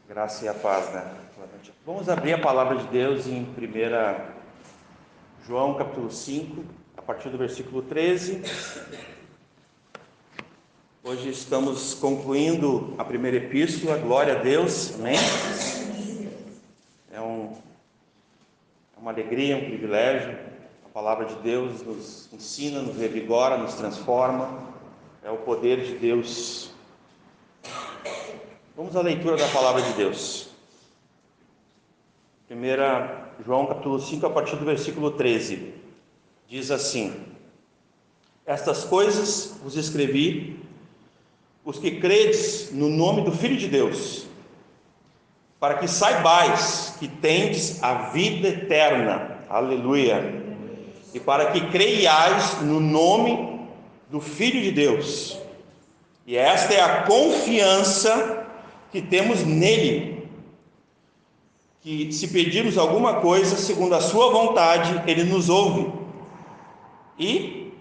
Graça e a paz, né? Vamos abrir a palavra de Deus em 1 João capítulo 5, a partir do versículo 13. Hoje estamos concluindo a primeira epístola, glória a Deus, amém? É uma alegria, um privilégio. A palavra de Deus nos ensina, nos revigora, nos transforma. É o poder de Deus. Vamos à leitura da palavra de Deus. 1 João capítulo 5, a partir do versículo 13. Diz assim: Estas coisas vos escrevi, os que credes no nome do Filho de Deus, para que saibais que tendes a vida eterna. Aleluia! E para que creiais no nome do Filho de Deus. E esta é a confiança que temos nele, que se pedirmos alguma coisa segundo a sua vontade, ele nos ouve. E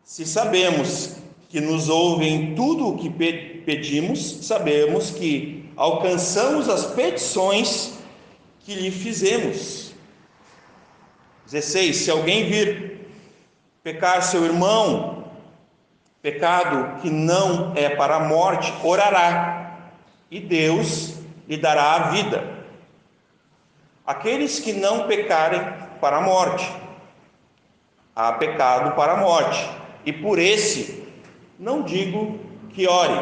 se sabemos que nos ouve em tudo o que pedimos, sabemos que alcançamos as petições que lhe fizemos. 16. Se alguém vir pecar seu irmão, pecado que não é para a morte, orará, e Deus lhe dará a vida. Aqueles que não pecarem para a morte, há pecado para a morte, e por esse não digo que ore.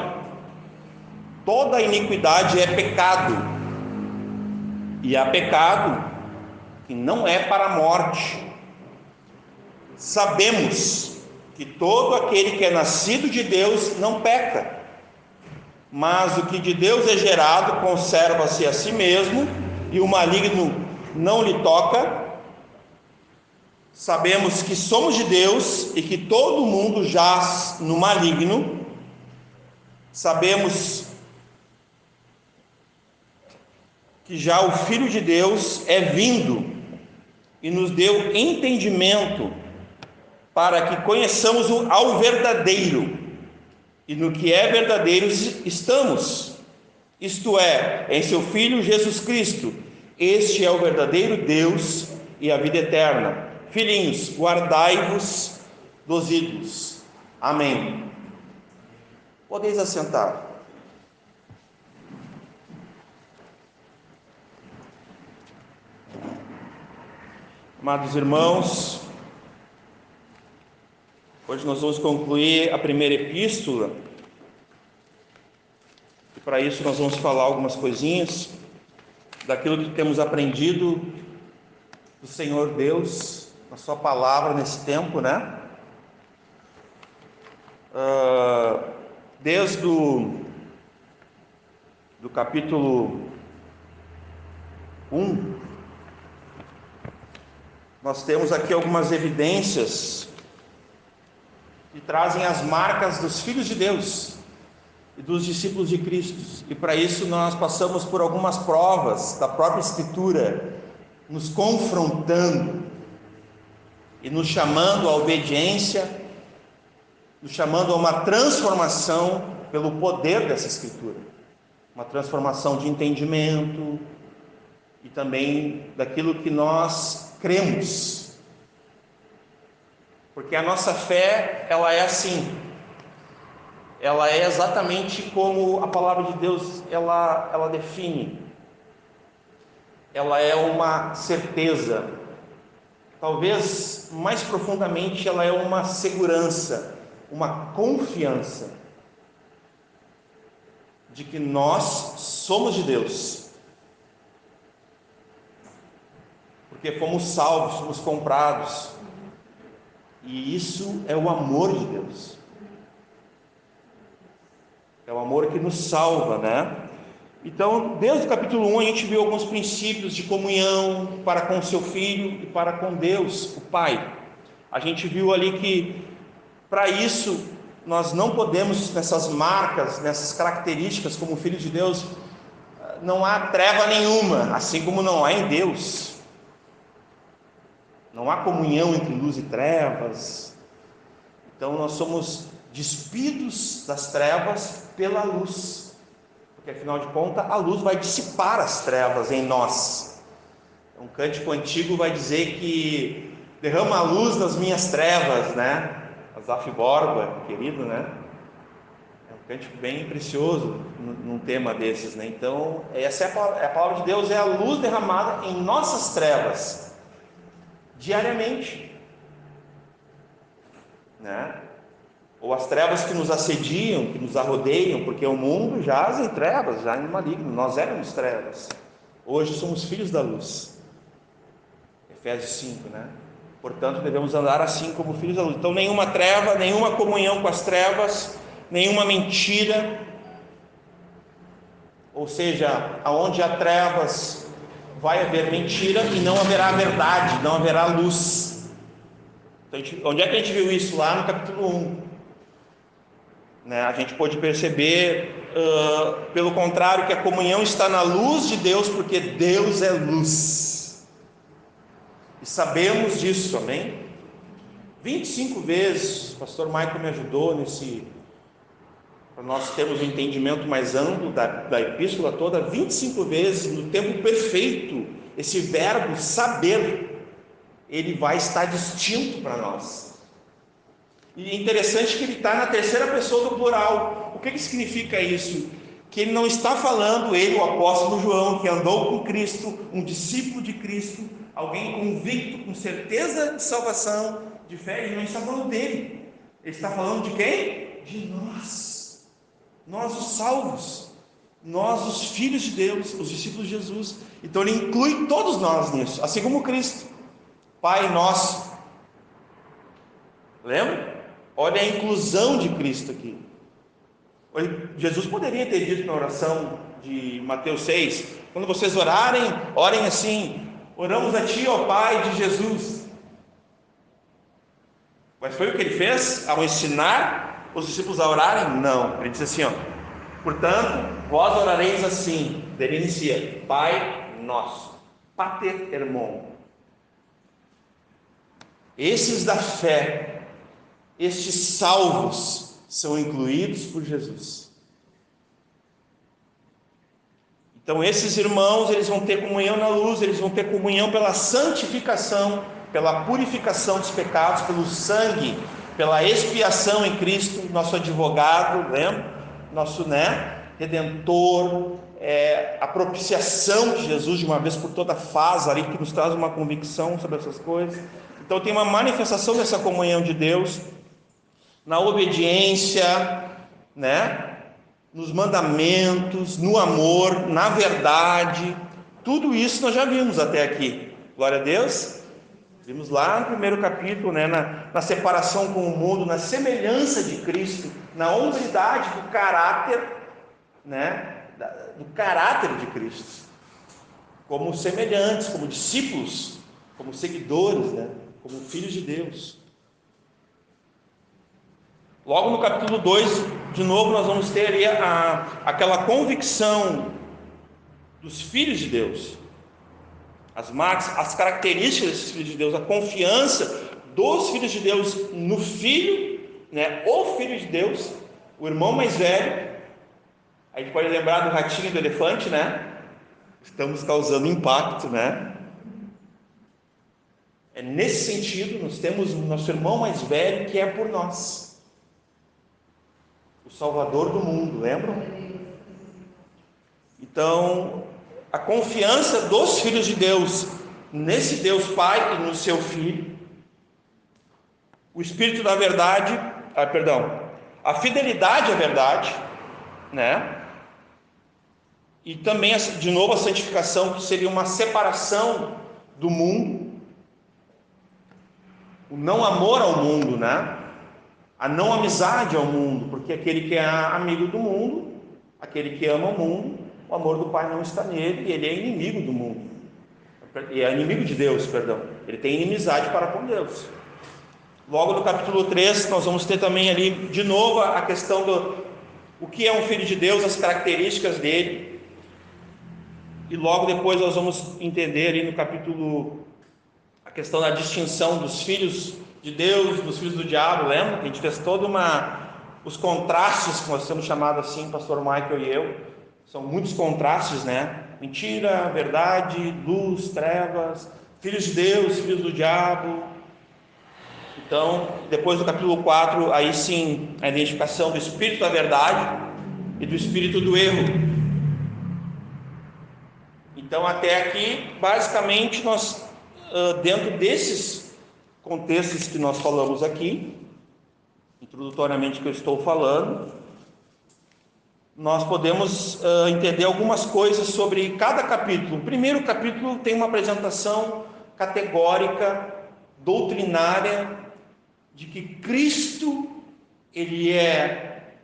Toda iniquidade é pecado, e há pecado que não é para a morte. Sabemos que todo aquele que é nascido de Deus não peca, mas o que de Deus é gerado conserva-se a si mesmo, e o maligno não lhe toca. Sabemos que somos de Deus e que todo mundo jaz no maligno. Sabemos que já o Filho de Deus é vindo e nos deu entendimento para que conheçamos ao verdadeiro, e no que é verdadeiro estamos, isto é, em seu Filho Jesus Cristo. Este é o verdadeiro Deus e a vida eterna. Filhinhos, guardai-vos dos ídolos. Amém. Podeis assentar. Amados irmãos, hoje nós vamos concluir a primeira epístola, e para isso nós vamos falar algumas coisinhas daquilo que temos aprendido do Senhor Deus, na sua palavra nesse tempo, né? Desde do capítulo 1, nós temos aqui algumas evidências que trazem as marcas dos filhos de Deus e dos discípulos de Cristo, e para isso nós passamos por algumas provas da própria Escritura, nos confrontando e nos chamando à obediência, nos chamando a uma transformação pelo poder dessa Escritura, uma transformação de entendimento e também daquilo que nós cremos, porque a nossa fé, ela é assim, ela é exatamente como a palavra de Deus ela define. Ela é uma certeza, talvez mais profundamente ela é uma segurança, uma confiança de que nós somos de Deus, porque fomos salvos, fomos comprados, e isso é o amor de Deus, é o amor que nos salva, né? Então, desde o capítulo 1 a gente viu alguns princípios de comunhão para com o seu Filho e para com Deus, o Pai. A gente viu ali que para isso nós não podemos, nessas marcas, nessas características como Filho de Deus, não há treva nenhuma, assim como não há em Deus. Não há comunhão entre luz e trevas. Então nós somos despidos das trevas pela luz, porque afinal de contas a luz vai dissipar as trevas em nós. Um cântico antigo vai dizer que derrama a luz nas minhas trevas, né? Asaf Borba, querido, né? É um cântico bem precioso num tema desses, né? Então, essa é a palavra de Deus, é a luz derramada em nossas trevas, diariamente, né? Ou as trevas que nos assediam, que nos arrodeiam, porque o mundo jaz em trevas, já em maligno. Nós éramos trevas, hoje somos filhos da luz. Efésios 5, né? Portanto, devemos andar assim como filhos da luz. Então, nenhuma treva, nenhuma comunhão com as trevas, nenhuma mentira. Ou seja, aonde há trevas, vai haver mentira e não haverá verdade, não haverá luz. Então, onde é que a gente viu isso? Lá no capítulo 1. Né? A gente pôde perceber, pelo contrário, que a comunhão está na luz de Deus, porque Deus é luz. E sabemos disso, amém? 25 vezes, o pastor Michael me ajudou para nós termos um entendimento mais amplo da epístola toda. 25 vezes, no tempo perfeito, esse verbo saber, ele vai estar distinto para nós. E é interessante que ele está na terceira pessoa do plural. O que significa isso? Que ele não está falando, ele, o apóstolo João, que andou com Cristo, um discípulo de Cristo, alguém convicto, com certeza de salvação, de fé. Ele não está falando dele, ele está falando de quem? De nós os salvos, nós os filhos de Deus, os discípulos de Jesus. Então ele inclui todos nós nisso, assim como Cristo, Pai nosso. Lembra? Olha a inclusão de Cristo aqui. Jesus poderia ter dito na oração de Mateus 6, quando vocês orarem, orem assim: oramos a Ti, ó Pai de Jesus. Mas foi o que ele fez ao ensinar os discípulos a orarem? Não, ele disse assim, portanto, vós orareis assim. Ele inicia: Pai nosso, Pater Hermon. Esses da fé, estes salvos, são incluídos por Jesus. Então esses irmãos, eles vão ter comunhão na luz, eles vão ter comunhão pela santificação, pela purificação dos pecados, pelo sangue, pela expiação em Cristo, nosso advogado, lembra? Nosso, Redentor, a propiciação de Jesus de uma vez por toda faz ali, que nos traz uma convicção sobre essas coisas. Então tem uma manifestação dessa comunhão de Deus na obediência, nos mandamentos, no amor, na verdade. Tudo isso nós já vimos até aqui, glória a Deus. Vimos lá no primeiro capítulo, na separação com o mundo, na semelhança de Cristo, na hombridade do caráter, do caráter de Cristo, como semelhantes, como discípulos, como seguidores, como filhos de Deus. Logo no capítulo 2, de novo, nós vamos ter ali aquela convicção dos filhos de Deus, as marcas, as características desses filhos de Deus, a confiança dos filhos de Deus no Filho, o Filho de Deus, o irmão mais velho. A gente pode lembrar do ratinho e do elefante, Estamos causando impacto, É nesse sentido, nós temos o nosso irmão mais velho, que é por nós, o Salvador do mundo, lembram? Então, a confiança dos filhos de Deus nesse Deus Pai e no seu Filho, o Espírito da verdade, a fidelidade à verdade, e também, de novo, a santificação, que seria uma separação do mundo, o não amor ao mundo, a não amizade ao mundo, porque aquele que é amigo do mundo, aquele que ama o mundo, o amor do Pai não está nele, e ele é inimigo do mundo, e é inimigo de Deus, ele tem inimizade para com Deus. Logo no capítulo 3, nós vamos ter também ali, de novo, a questão o que é um filho de Deus, as características dele, e logo depois nós vamos entender ali no capítulo, a questão da distinção dos filhos de Deus, dos filhos do diabo, lembra? A gente fez os contrastes, que nós temos chamado assim, pastor Michael e eu, São muitos contrastes, né? Mentira, verdade, luz, trevas, filhos de Deus, filhos do diabo. Então, depois do capítulo 4, aí sim, a identificação do espírito da verdade e do espírito do erro. Então, até aqui, basicamente, nós, dentro desses contextos que nós falamos aqui, introdutoriamente que eu estou falando, nós podemos entender algumas coisas sobre cada capítulo. O primeiro capítulo tem uma apresentação categórica, doutrinária, de que Cristo, ele é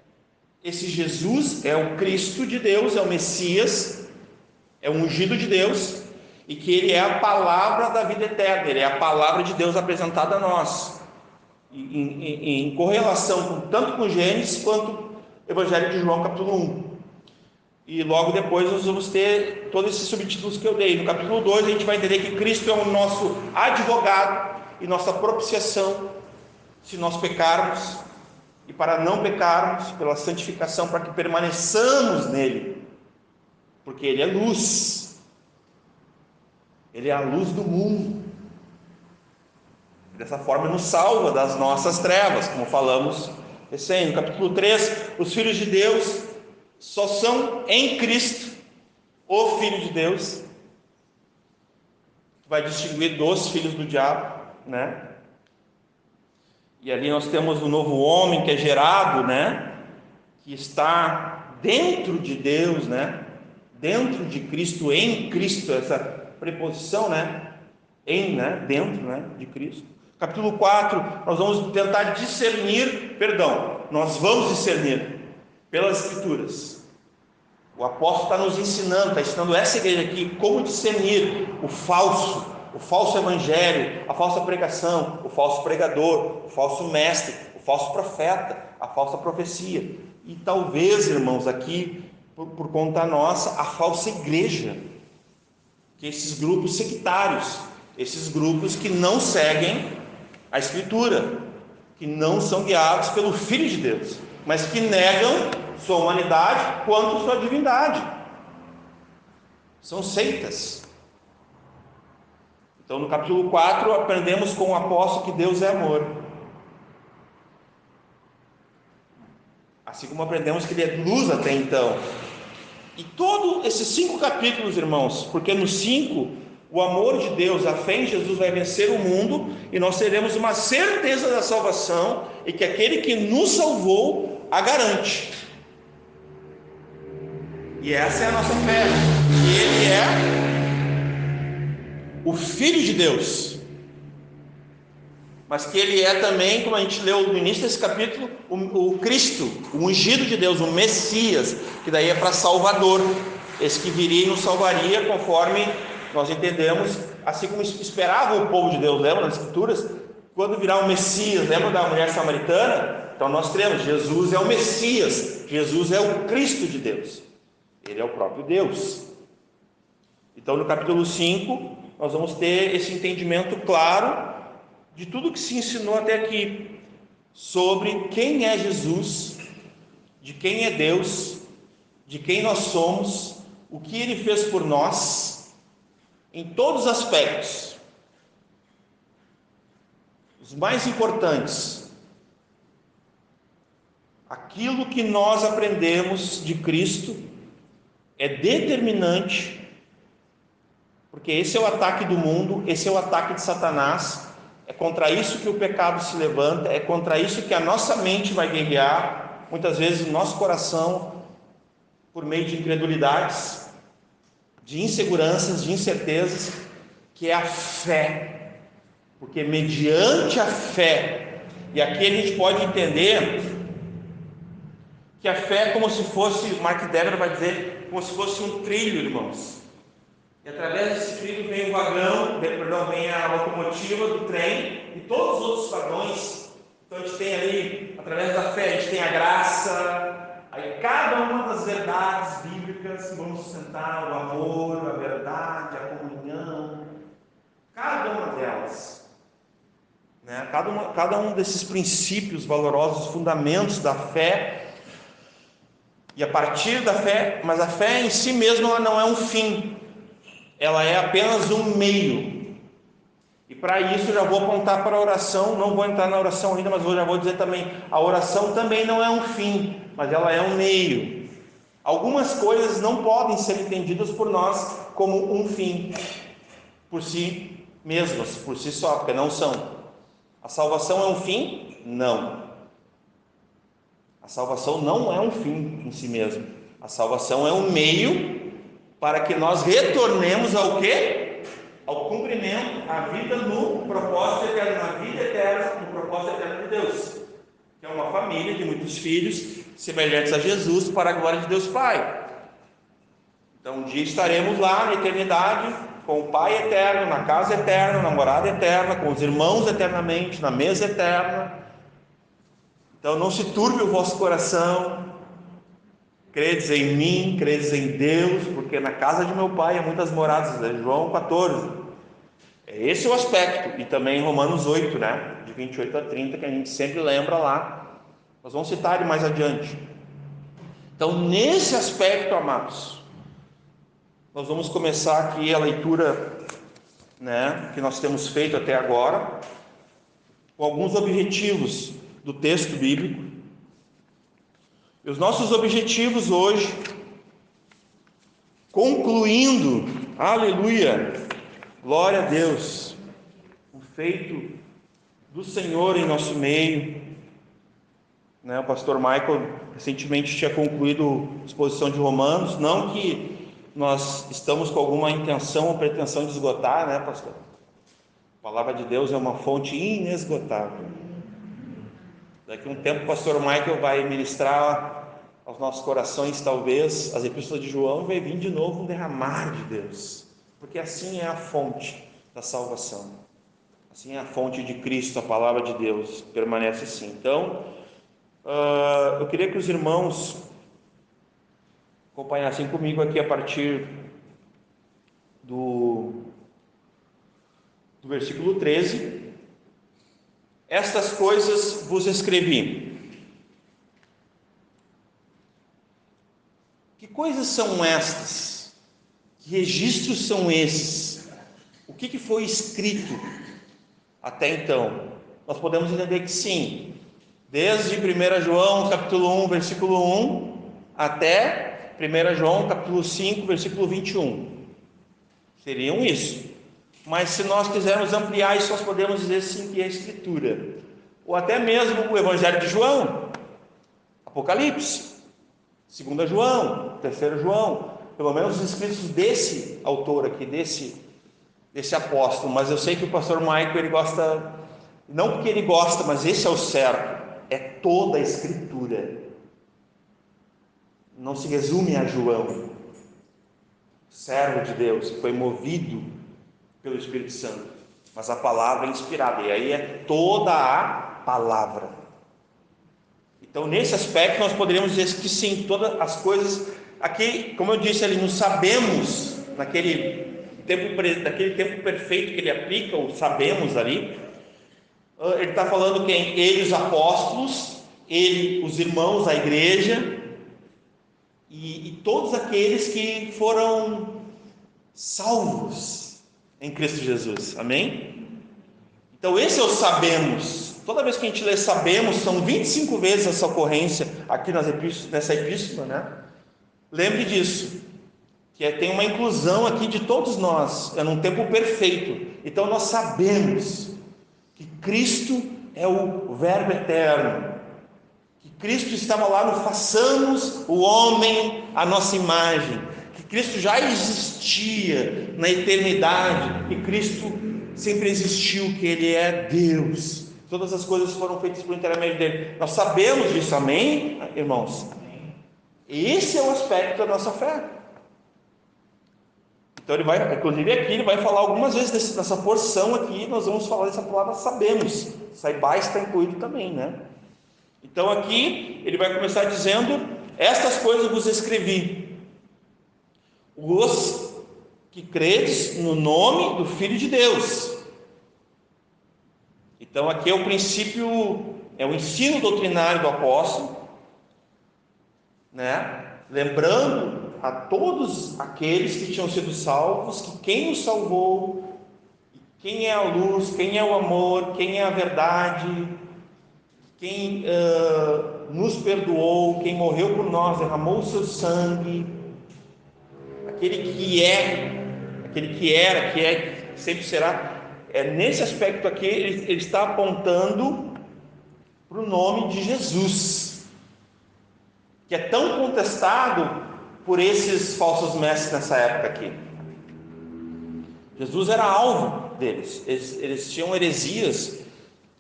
esse Jesus, é o Cristo de Deus, é o Messias, é o ungido de Deus, e que ele é a palavra da vida eterna, ele é a palavra de Deus apresentada a nós, em correlação tanto com Gênesis quanto Evangelho de João, capítulo 1. E logo depois nós vamos ter todos esses subtítulos que eu dei. No capítulo 2 a gente vai entender que Cristo é o nosso advogado e nossa propiciação, se nós pecarmos, e para não pecarmos, pela santificação, para que permaneçamos nele, porque ele é luz, ele é a luz do mundo. Dessa forma nos salva das nossas trevas, como falamos recém. No capítulo 3, os filhos de Deus só são em Cristo, o Filho de Deus, que vai distinguir dos filhos do diabo, né? E ali nós temos o novo homem que é gerado, né? Que está dentro de Deus, né? Dentro de Cristo, em Cristo, essa preposição, né? Em, né? Dentro, né? De Cristo. Capítulo 4, nós vamos tentar discernir, nós vamos discernir pelas Escrituras. O apóstolo está nos ensinando, está ensinando essa igreja aqui como discernir o falso evangelho, a falsa pregação, o falso pregador, o falso mestre, o falso profeta, a falsa profecia. E talvez, irmãos, aqui, por conta nossa, a falsa igreja, que esses grupos sectários, esses grupos que não seguem a Escritura, que não são guiados pelo Filho de Deus, mas que negam sua humanidade quanto sua divindade. São seitas. Então, no capítulo 4, aprendemos com o apóstolo que Deus é amor. Assim como aprendemos que ele é luz até então. E todos esses 5 capítulos, irmãos, porque nos 5, o amor de Deus, a fé em Jesus vai vencer o mundo, e nós teremos uma certeza da salvação, e que aquele que nos salvou a garante. E essa é a nossa fé, que ele é o Filho de Deus, mas que ele é também, como a gente leu no início desse capítulo, o Cristo, o ungido de Deus, o Messias, que daí é para Salvador, esse que viria e nos salvaria, conforme nós entendemos, assim como esperava o povo de Deus. Lembra nas Escrituras? Quando virá o Messias, lembra da mulher samaritana? Então nós cremos, Jesus é o Messias, Jesus é o Cristo de Deus, ele é o próprio Deus. Então no capítulo 5, nós vamos ter esse entendimento claro de tudo que se ensinou até aqui, sobre quem é Jesus, de quem é Deus, de quem nós somos, o que ele fez por nós, em todos os aspectos. Os mais importantes, aquilo que nós aprendemos de Cristo é determinante, porque esse é o ataque do mundo, esse é o ataque de Satanás, é contra isso que o pecado se levanta, é contra isso que a nossa mente vai guerrear, muitas vezes o nosso coração, por meio de incredulidades, de inseguranças, de incertezas, que é a fé, porque mediante a fé, e aqui a gente pode entender que a fé é como se fosse, Mark Dever vai dizer, como se fosse um trilho, irmãos. E através desse trilho vem o vagão, vem a locomotiva do trem e todos os outros vagões. Então a gente tem ali, através da fé, a gente tem a graça, aí cada uma das verdades bíblicas que vão sustentar o amor, a verdade, a comunhão, cada uma delas, né? Cada um desses princípios valorosos, fundamentos da fé, E a partir da fé, mas a fé em si mesma ela não é um fim, ela é apenas um meio. E para isso eu já vou apontar para a oração, não vou entrar na oração ainda, mas já vou dizer também, a oração também não é um fim, mas ela é um meio. Algumas coisas não podem ser entendidas por nós como um fim, por si mesmas, por si só, porque não são. A salvação é um fim? Não. A salvação não é um fim em si mesmo. A salvação é um meio para que nós retornemos ao quê? Ao cumprimento, à vida no propósito eterno, na vida eterna, no propósito eterno de Deus, que é uma família de muitos filhos semelhantes a Jesus para a glória de Deus Pai. Então um dia estaremos lá na eternidade com o Pai eterno, na casa eterna, na morada eterna, com os irmãos eternamente, na mesa eterna. Então não se turbe o vosso coração, credes em mim, credes em Deus, porque na casa de meu Pai há muitas moradas, João 14. Esse é o aspecto, e também em Romanos 8, né, de 28 a 30, que a gente sempre lembra lá. Nós vamos citar ele mais adiante. Então nesse aspecto, amados, nós vamos começar aqui a leitura, né, que nós temos feito até agora, com alguns objetivos do texto bíblico. E os nossos objetivos hoje, concluindo, aleluia, glória a Deus, o feito do Senhor em nosso meio, né? O pastor Michael recentemente tinha concluído a exposição de Romanos, não que nós estamos com alguma intenção ou pretensão de esgotar, né, pastor? A palavra de Deus é uma fonte inesgotável. Daqui a um tempo o pastor Michael vai ministrar aos nossos corações, talvez, as epístolas de João, e vai vir de novo um derramar de Deus, porque assim é a fonte da salvação, assim é a fonte de Cristo, a palavra de Deus permanece assim. Então, eu queria que os irmãos acompanhassem comigo aqui a partir do versículo 13. Estas coisas vos escrevi. Que coisas são estas? Que registros são esses? O que foi escrito até então? Nós podemos entender que sim, desde 1 João capítulo 1, versículo 1, até 1 João capítulo 5, versículo 21. Seriam isso. Mas se nós quisermos ampliar isso, nós podemos dizer sim que é a Escritura, ou até mesmo o Evangelho de João, Apocalipse, 2 João, 3 João, pelo menos os escritos desse autor aqui, desse apóstolo. Mas eu sei que o pastor Michael, ele gosta, não porque ele gosta, mas esse é o certo, é toda a Escritura, não se resume a João, servo de Deus, que foi movido pelo Espírito Santo, mas a palavra é inspirada, e aí é toda a palavra. Então nesse aspecto nós poderíamos dizer que sim, todas as coisas aqui, como eu disse ali, não sabemos naquele tempo perfeito que ele aplica, ou sabemos ali, ele está falando quem? Ele, os apóstolos, ele, os irmãos, a igreja, e todos aqueles que foram salvos em Cristo Jesus, amém? Então esse é o sabemos. Toda vez que a gente lê sabemos, são 25 vezes essa ocorrência aqui nessa epístola, né? Lembre disso, que tem uma inclusão aqui de todos nós, é num tempo perfeito. Então nós sabemos que Cristo é o Verbo eterno, que Cristo estava lá no façamos o homem à nossa imagem, que Cristo já existia na eternidade, e Cristo sempre existiu, que Ele é Deus, todas as coisas foram feitas por intermédio dele. Nós sabemos disso, amém, irmãos? Esse é o aspecto da nossa fé. Então ele vai, inclusive aqui ele vai falar algumas vezes dessa porção aqui, nós vamos falar dessa palavra sabemos, saibais está incluído também, né? Então aqui ele vai começar dizendo: estas coisas vos escrevi, os que credes no nome do Filho de Deus. Então aqui é o princípio, é o ensino doutrinário do apóstolo, né? Lembrando a todos aqueles que tinham sido salvos, que quem os salvou, quem é a luz, quem é o amor, quem é a verdade, quem nos perdoou, quem morreu por nós, derramou o seu sangue, aquele que era, que é, que sempre será. Nesse aspecto aqui, ele está apontando para o nome de Jesus, que é tão contestado por esses falsos mestres nessa época aqui. Jesus era alvo deles, eles tinham heresias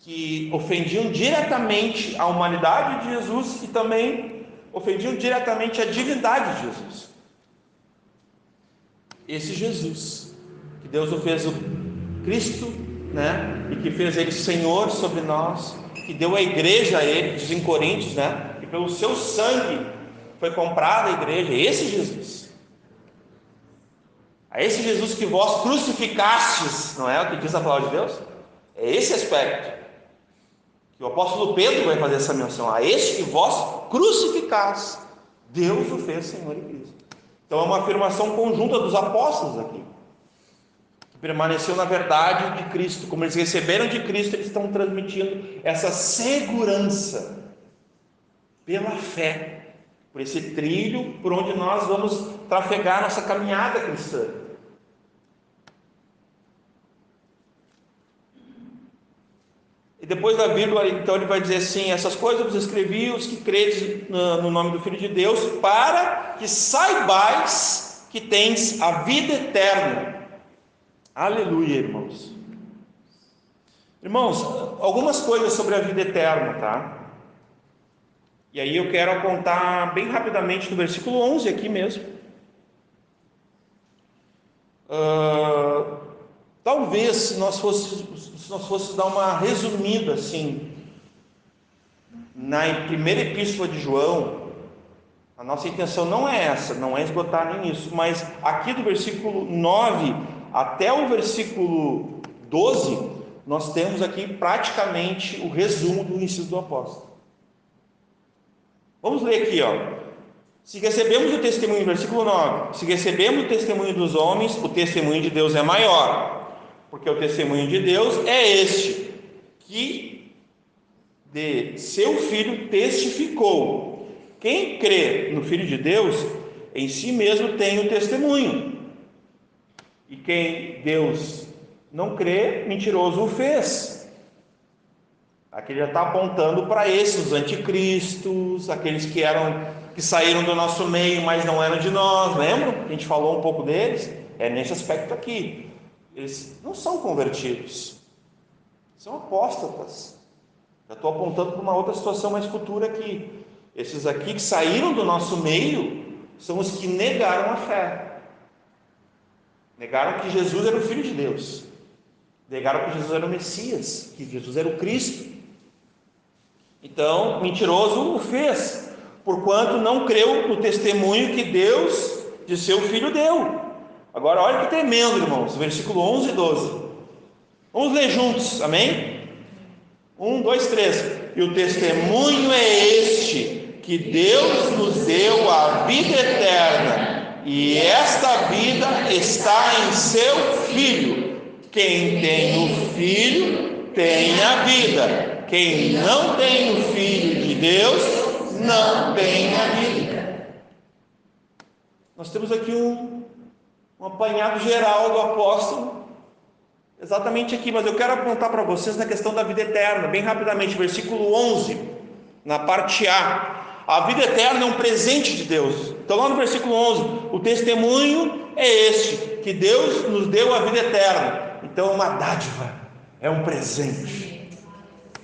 que ofendiam diretamente a humanidade de Jesus e também ofendiam diretamente a divindade de Jesus. Esse Jesus, que Deus o fez o Cristo, né? E que fez ele Senhor sobre nós, que deu a igreja a ele, diz em Coríntios, né? Que pelo seu sangue foi comprada a igreja. Esse Jesus, a esse Jesus que vós crucificastes, não é o que diz a palavra de Deus? É esse aspecto que o apóstolo Pedro vai fazer essa menção. A este que vós crucificastes, Deus o fez Senhor e Cristo. Então é uma afirmação conjunta dos apóstolos aqui, que permaneceu na verdade de Cristo. Como eles receberam de Cristo, eles estão transmitindo essa segurança pela fé, por esse trilho por onde nós vamos trafegar nossa caminhada cristã. E depois da vírgula, então ele vai dizer assim: essas coisas vos escrevi, os que credes no nome do Filho de Deus, para que saibais que tens a vida eterna. Aleluia, irmãos. Irmãos, algumas coisas sobre a vida eterna, tá? E aí eu quero apontar bem rapidamente no versículo 11 aqui mesmo. Talvez se nós fôssemos dar uma resumida assim, na primeira epístola de João, a nossa intenção não é essa, não é esgotar nem isso, mas aqui do versículo 9 até o versículo 12, nós temos aqui praticamente o resumo do ensino do apóstolo. Vamos ler aqui, ó. Se recebemos o testemunho, versículo 9, se recebemos o testemunho dos homens, o testemunho de Deus é maior, porque o testemunho de Deus é este, que de seu Filho testificou. Quem crê no Filho de Deus, em si mesmo tem o testemunho, e quem Deus não crê, mentiroso o fez. Aqui ele já está apontando para esses, os anticristos, aqueles que saíram do nosso meio, mas não eram de nós, lembram? A gente falou um pouco deles, é nesse aspecto aqui. Eles não são convertidos, são apóstatas. Já estou apontando para uma outra situação mais futura aqui. Esses aqui que saíram do nosso meio são os que negaram a fé, negaram que Jesus era o Filho de Deus, negaram que Jesus era o Messias, que Jesus era o Cristo. Então, mentiroso o fez, porquanto não creu no testemunho que Deus de seu Filho deu. Agora, olha que tremendo, irmãos, versículo 11 e 12. Vamos ler juntos, amém? 1, 2, 3. E o testemunho é este, que Deus nos deu a vida eterna, e esta vida está em seu Filho. Quem tem o Filho tem a vida. Quem não tem o Filho de Deus não tem a vida. Nós temos aqui um apanhado geral do apóstolo, exatamente aqui, mas eu quero apontar para vocês na questão da vida eterna, bem rapidamente, versículo 11, na parte A. A vida eterna é um presente de Deus. Então lá no versículo 11, o testemunho é este, que Deus nos deu a vida eterna. Então é uma dádiva, é um presente.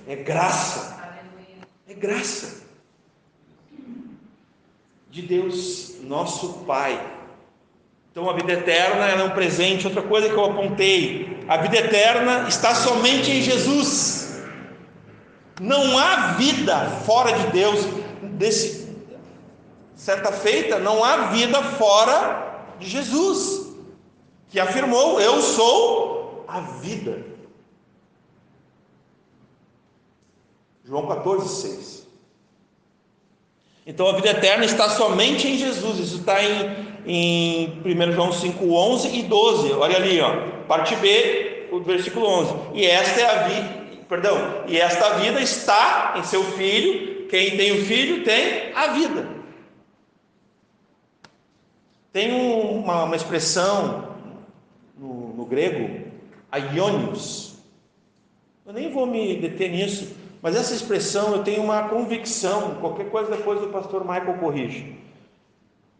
É graça, é graça de Deus, nosso Pai. Então a vida eterna é um presente. Outra coisa que eu apontei, a vida eterna está somente em Jesus. Não há vida fora de Deus. Certa feita, não há vida fora de Jesus, que afirmou: eu sou a vida. João 14, 6. Então a vida eterna está somente em Jesus. Isso está em 1 João 5, 11 e 12. Olha ali, parte B, o versículo 11. E esta é a vida, e esta vida está em seu Filho. Quem tem o Filho tem a vida. Tem uma expressão no grego, aionios. Eu nem vou me deter nisso, mas essa expressão eu tenho uma convicção, qualquer coisa depois o pastor Michael corrige,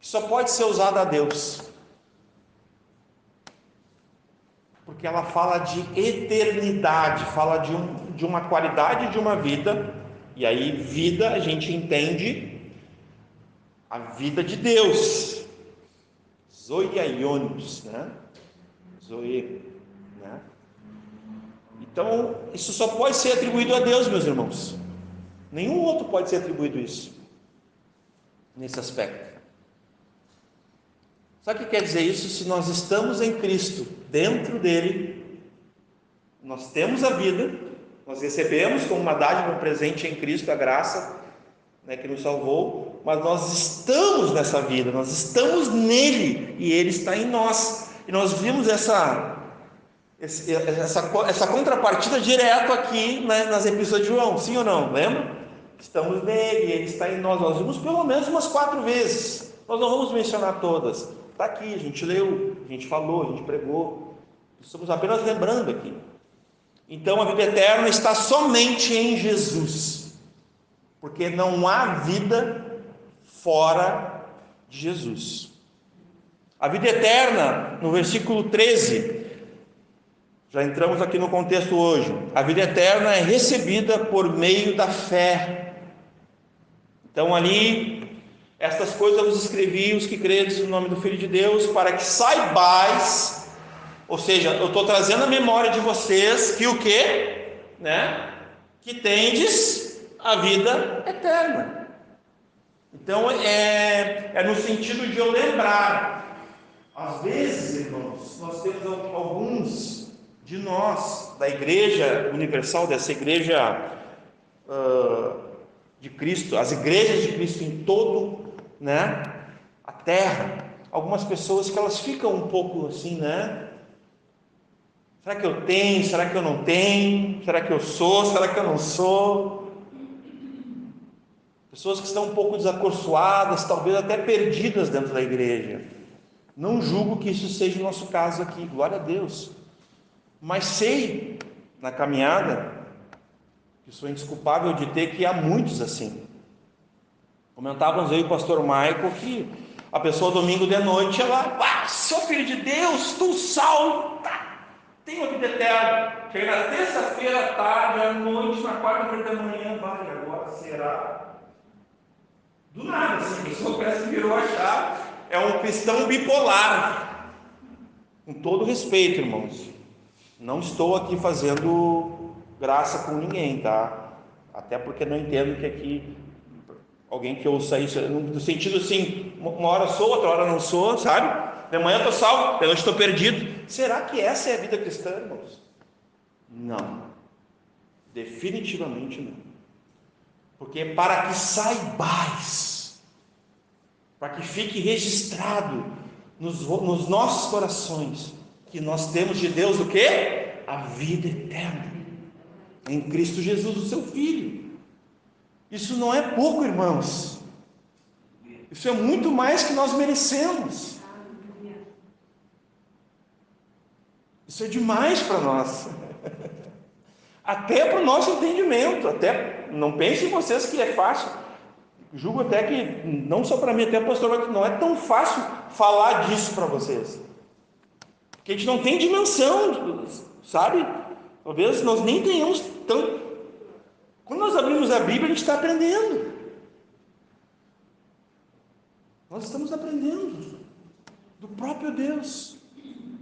que só pode ser usada a Deus, porque ela fala de eternidade, fala de uma qualidade de uma vida, e aí vida a gente entende a vida de Deus, zoiaionios, né? Zoe, né? Então, isso só pode ser atribuído a Deus, meus irmãos. Nenhum outro pode ser atribuído isso, nesse aspecto. Sabe o que quer dizer isso? Se nós estamos em Cristo, dentro dele, nós temos a vida, nós recebemos como uma dádiva, um presente em Cristo, a graça, né, que nos salvou, mas nós estamos nessa vida, nós estamos nele, e ele está em nós. E nós vimos essa contrapartida direto aqui, né, nas epístolas de João, sim ou não? Lembra? Estamos nele, ele está em nós. Nós vimos pelo menos umas 4 vezes. Nós não vamos mencionar todas. Está aqui, a gente leu, a gente falou, a gente pregou. Estamos apenas lembrando aqui. Então a vida eterna está somente em Jesus, porque não há vida fora de Jesus. A vida eterna, no versículo 13, já entramos aqui no contexto hoje. A vida eterna é recebida por meio da fé. Então ali, estas coisas eu vos escrevi, os que credes no nome do Filho de Deus, para que saibais, ou seja, eu estou trazendo a memória de vocês, que o quê? Né? Que tendes a vida eterna. Então é no sentido de eu lembrar. Às vezes, irmãos, nós temos alguns de nós, da Igreja Universal, dessa Igreja de Cristo, as igrejas de Cristo em todo, né, a terra, algumas pessoas que elas ficam um pouco assim, né? Será que eu tenho? Será que eu não tenho? Será que eu sou? Será que eu não sou? Pessoas que estão um pouco desacorçoadas, talvez até perdidas dentro da igreja. Não julgo que isso seja o nosso caso aqui, glória a Deus. Mas sei, na caminhada, que sou indesculpável de ter, que há muitos assim. Comentávamos eu e o pastor Michael que a pessoa domingo de noite, ela, sou filho de Deus, estou salvo, tenho a vida eterna. Chega na terça-feira à tarde, à noite, na quarta-feira da manhã, vai, agora será? Do nada, assim, a pessoa parece que virou a chave, é um cristão bipolar. Com todo respeito, irmãos, não estou aqui fazendo graça com ninguém, tá? Até porque não entendo que aqui alguém que ouça isso, no sentido assim, uma hora sou, outra hora não sou, sabe? De manhã estou salvo, de noite estou perdido. Será que essa é a vida cristã, irmãos? Não, definitivamente não. Porque para que saibais, para que fique registrado nos nossos corações, que nós temos de Deus o quê? A vida eterna, em Cristo Jesus, o seu Filho. Isso não é pouco, irmãos. Isso é muito mais que nós merecemos. Isso é demais para nós. Até para o nosso entendimento. Até, não pensem vocês que é fácil. Julgo até que, não só para mim, até para o pastor, não é tão fácil falar disso para vocês. Porque a gente não tem dimensão, sabe? Talvez nós nem tenhamos tão... Quando nós abrimos a Bíblia, a gente está aprendendo. Nós estamos aprendendo do próprio Deus,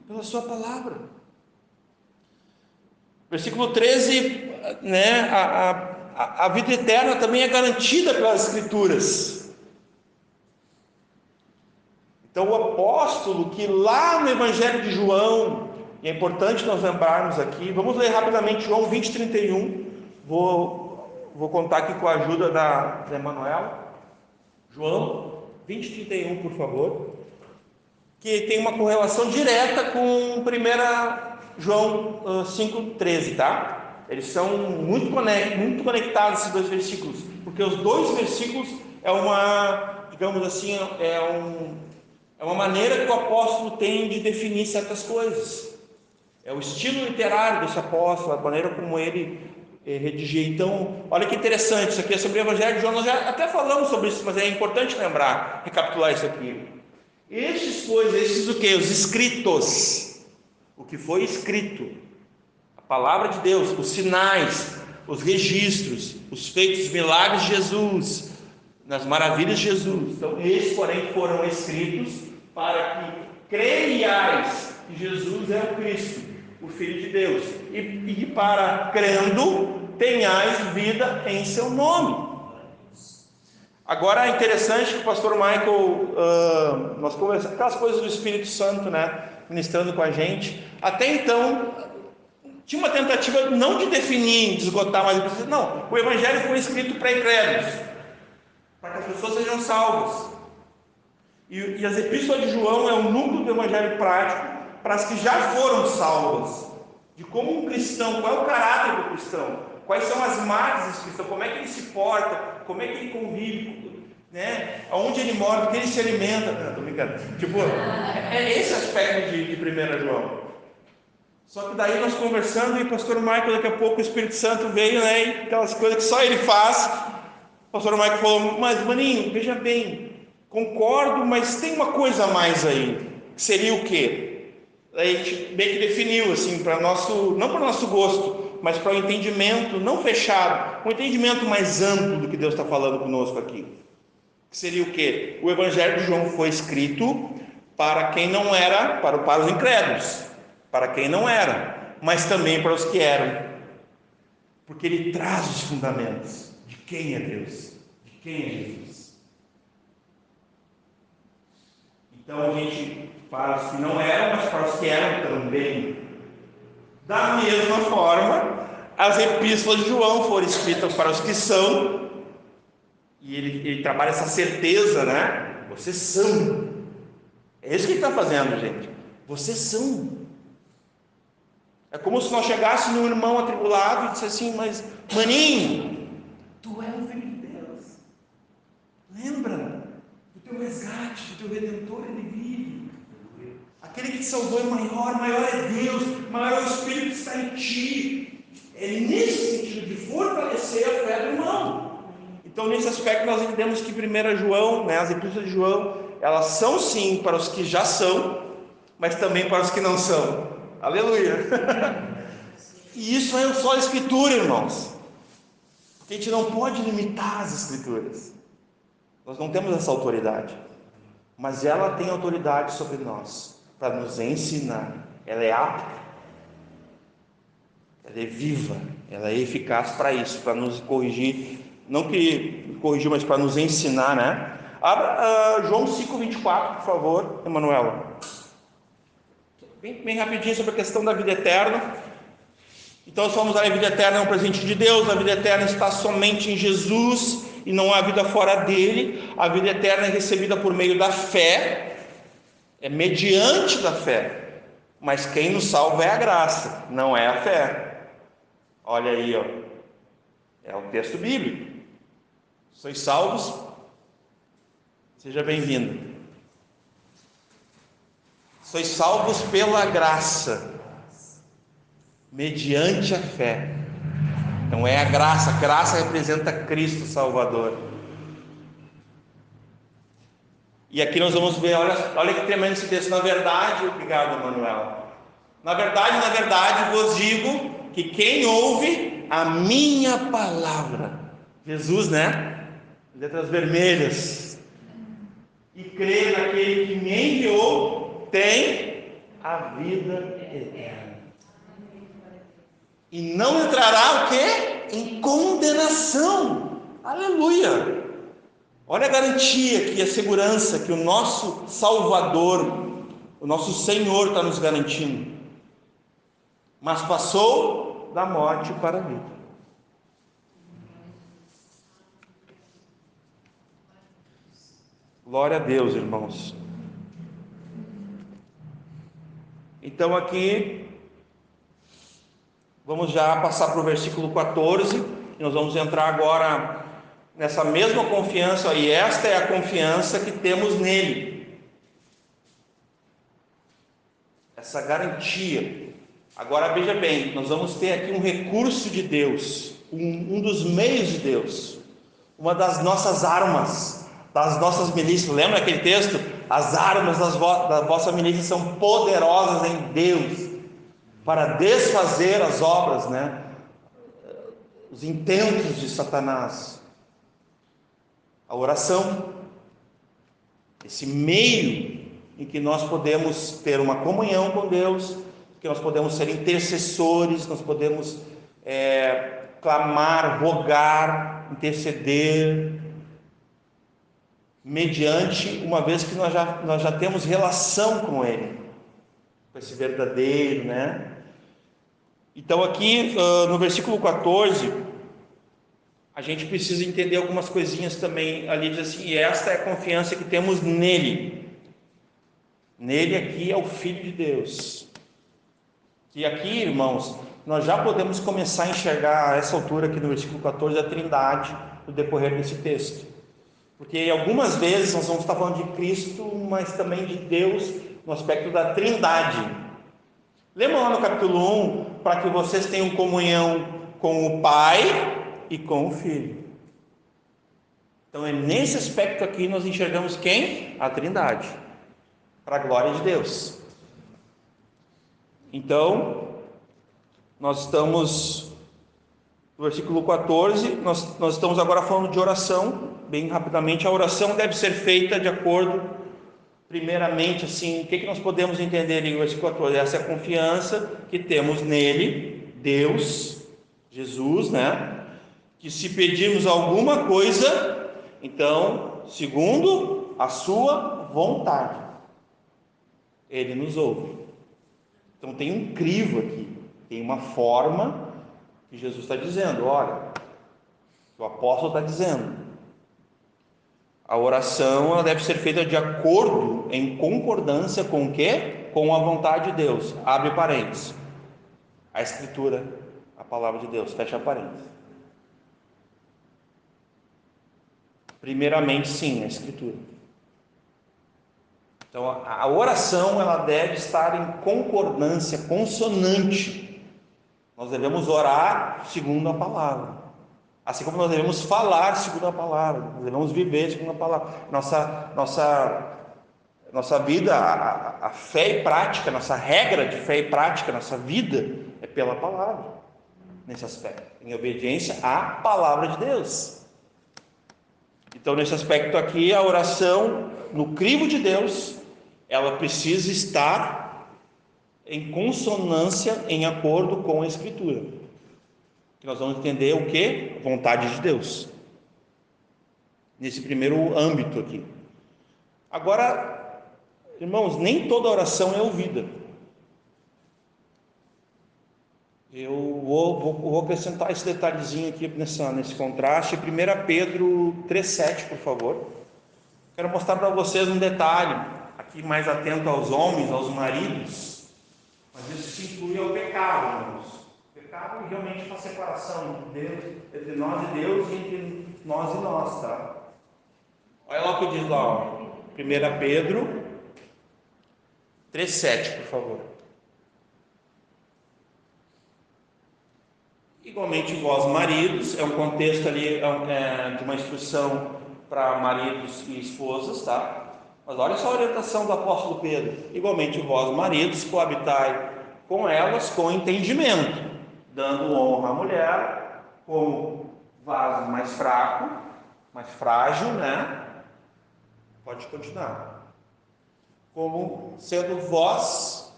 pela sua palavra. Versículo 13, né? A vida eterna também é garantida pelas Escrituras. Então o apóstolo, que lá no Evangelho de João, e é importante nós lembrarmos aqui, vamos ler rapidamente João 20, 31, vou contar aqui com a ajuda da Emanuela. João 20:31, por favor, que tem uma correlação direta com 1 João 5:13, tá? Eles são muito conectados, esses dois versículos, porque os dois versículos é uma, digamos assim, é uma maneira que o apóstolo tem de definir certas coisas. É o estilo literário desse apóstolo, a maneira como ele redigia. Então, olha que interessante, isso aqui é sobre o Evangelho de João. Nós já até falamos sobre isso, mas é importante lembrar, recapitular isso aqui. Esses o que? Os escritos, o que foi escrito, a palavra de Deus, os sinais, os registros, os feitos, os milagres de Jesus, nas maravilhas de Jesus. Então, esses, porém, foram escritos para que creiais que Jesus é o Cristo, o Filho de Deus, e para, crendo, tenhais vida em seu nome. Agora é interessante que o pastor Michael, nós conversamos aquelas coisas do Espírito Santo, né, ministrando com a gente. Até então tinha uma tentativa não de definir, de esgotar, mas não, o Evangelho foi escrito para incrédulos, para que as pessoas sejam salvas. E as epístolas de João é o núcleo do Evangelho prático para as que já foram salvas, de como um cristão, qual é o caráter do cristão, quais são as marcas do cristão, como é que ele se porta, como é que ele convive, né? Aonde ele mora, do que ele se alimenta. Não, estou brincando. Tipo, é esse aspecto de 1 João. Só que daí nós conversando, e o pastor Michael, daqui a pouco o Espírito Santo veio, né? E aquelas coisas que só ele faz. O pastor Michael falou: mas maninho, veja bem, concordo, mas tem uma coisa a mais aí, que seria o quê? Aí a gente meio que definiu assim, para nosso, não para o nosso gosto, mas para o entendimento não fechado, um entendimento mais amplo do que Deus está falando conosco aqui. Que seria o quê? O Evangelho de João foi escrito para quem não era, para os incrédulos, para quem não era, mas também para os que eram, porque ele traz os fundamentos de quem é Deus, de quem é Jesus. Então a gente, para os que não eram, mas para os que eram também. Da mesma forma, as epístolas de João foram escritas para os que são, e ele trabalha essa certeza, né? Vocês são. É isso que ele está fazendo, gente. Vocês são. É como se nós chegássemos num irmão atribulado e dissesse assim: mas maninho, tu é o Filho de Deus. Lembra do teu resgate, do teu Redentor, ele vive. Aquele que te salvou é maior, maior é Deus, maior é o Espírito que está em ti. É nesse sentido de fortalecer a fé do irmão. Então, nesse aspecto, nós entendemos que 1 João, né, as epístolas de João, elas são sim para os que já são, mas também para os que não são. Aleluia! E isso é só a Escritura, irmãos. Porque a gente não pode limitar as Escrituras. Nós não temos essa autoridade. Mas ela tem autoridade sobre nós, para nos ensinar. Ela é apta, ela é viva, ela é eficaz para isso, para nos corrigir. Não que corrigir, mas para nos ensinar, né? Abra João 5:24, por favor, Emanuela. Bem rapidinho sobre a questão da vida eterna. Então nós falamos: a vida eterna é um presente de Deus, a vida eterna está somente em Jesus e não há vida fora dele. A vida eterna é recebida por meio da fé, é mediante da fé, mas quem nos salva é a graça, não é a fé. Olha aí, ó. É o texto bíblico. Sois salvos? Seja bem-vindo. Sois salvos pela graça, mediante a fé. Então é a graça representa Cristo Salvador. E aqui nós vamos ver, olha que tremendo esse texto. Na verdade, obrigado, Emanuel. Na verdade, vos digo que quem ouve a minha palavra, Jesus, né? Letras vermelhas, e crê naquele que me enviou, tem a vida eterna. E não entrará o quê? Em condenação. Aleluia! Olha a garantia aqui, a segurança que o nosso Salvador, o nosso Senhor está nos garantindo. Mas passou da morte para a vida. Glória a Deus, irmãos. Então aqui, vamos já passar para o versículo 14, e nós vamos entrar agora nessa mesma confiança, e esta é a confiança que temos nele, essa garantia. Agora veja bem, nós vamos ter aqui um recurso de Deus, um dos meios de Deus, uma das nossas armas, das nossas milícias. Lembra aquele texto? As armas da vossa milícia são poderosas em Deus para desfazer as obras, os intentos de Satanás. A oração, esse meio em que nós podemos ter uma comunhão com Deus, que nós podemos ser intercessores, nós podemos clamar, rogar, interceder, mediante, uma vez que nós já temos relação com Ele, com esse verdadeiro, Então aqui no versículo 14, a gente precisa entender algumas coisinhas também. Ali diz assim: e esta é a confiança que temos nele. Nele aqui é o Filho de Deus. E aqui, irmãos, nós já podemos começar a enxergar a essa altura aqui no versículo 14 a Trindade no decorrer desse texto. Porque algumas vezes nós vamos estar falando de Cristo, mas também de Deus no aspecto da Trindade. Lembra lá no capítulo 1, para que vocês tenham comunhão com o Pai e com o Filho. Então é nesse aspecto aqui nós enxergamos quem? A Trindade, para a glória de Deus. Então, nós estamos no versículo 14, nós estamos agora falando de oração, bem rapidamente. A oração deve ser feita de acordo, primeiramente, assim, o que nós podemos entender em versículo 14? Essa é a confiança que temos nele, Deus, Jesus, que se pedirmos alguma coisa, então, segundo a sua vontade, Ele nos ouve. Então tem um crivo aqui, tem uma forma que Jesus está dizendo, olha, o apóstolo está dizendo, a oração ela deve ser feita de acordo, em concordância com o quê? Com a vontade de Deus. Abre parênteses, a Escritura, a palavra de Deus, fecha parênteses. Primeiramente, sim, a Escritura. Então, a oração ela deve estar em concordância, consonante. Nós devemos orar segundo a palavra, assim como nós devemos falar segundo a palavra, nós devemos viver segundo a palavra. Nossa vida, a fé e prática, nossa regra de fé e prática, nossa vida é pela palavra, nesse aspecto, em obediência à palavra de Deus. Então, nesse aspecto aqui, a oração no crivo de Deus, ela precisa estar em consonância, em acordo com a Escritura. Que nós vamos entender o que? A vontade de Deus. Nesse primeiro âmbito aqui. Agora, irmãos, nem toda oração é ouvida. Eu vou acrescentar esse detalhezinho aqui nesse contraste. 1 Pedro 3,7, por favor. Quero mostrar para vocês um detalhe, aqui mais atento aos homens, aos maridos, mas isso se inclui ao pecado, irmãos. O pecado realmente é uma separação entre nós e Deus e entre nós e nós, tá? Olha lá o que diz lá, 1 Pedro 3,7, por favor. Igualmente vós maridos, é um contexto ali de uma instrução para maridos e esposas, tá? Mas olha só a orientação do apóstolo Pedro. Igualmente vós maridos, coabitai com elas com entendimento, dando honra à mulher como vaso mais fraco, mais frágil, Pode continuar. Como sendo vós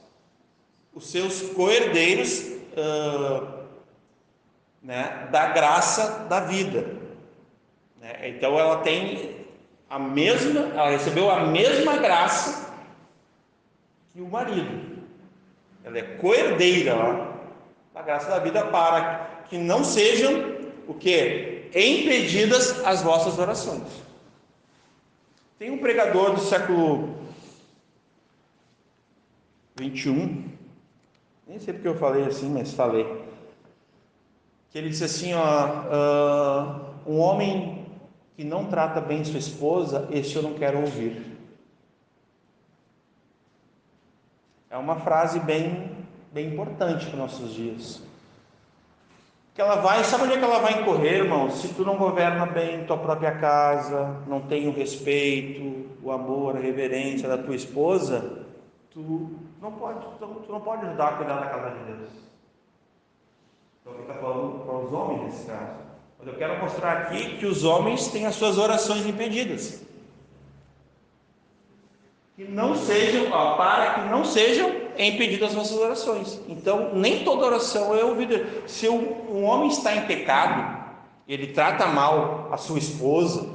os seus co-herdeiros da graça da vida. Então ela recebeu a mesma graça que o marido. Ela é co-herdeira da graça da vida, para que não sejam o quê? Impedidas as vossas orações. Tem um pregador do século 21, nem sei porque eu falei assim, mas falei, que ele disse assim, um homem que não trata bem sua esposa, esse eu não quero ouvir. É uma frase bem importante para os nossos dias. Que ela vai, sabe onde é que ela vai incorrer, irmão? Se tu não governa bem tua própria casa, não tem o respeito, o amor, a reverência da tua esposa, tu não pode ajudar a cuidar da casa de Deus. Então ele está falando para os homens nesse caso. Mas eu quero mostrar aqui que os homens têm as suas orações impedidas. Que não sejam, para que não sejam impedidas as nossas orações. Então, nem toda oração é ouvida. Se um homem está em pecado, ele trata mal a sua esposa,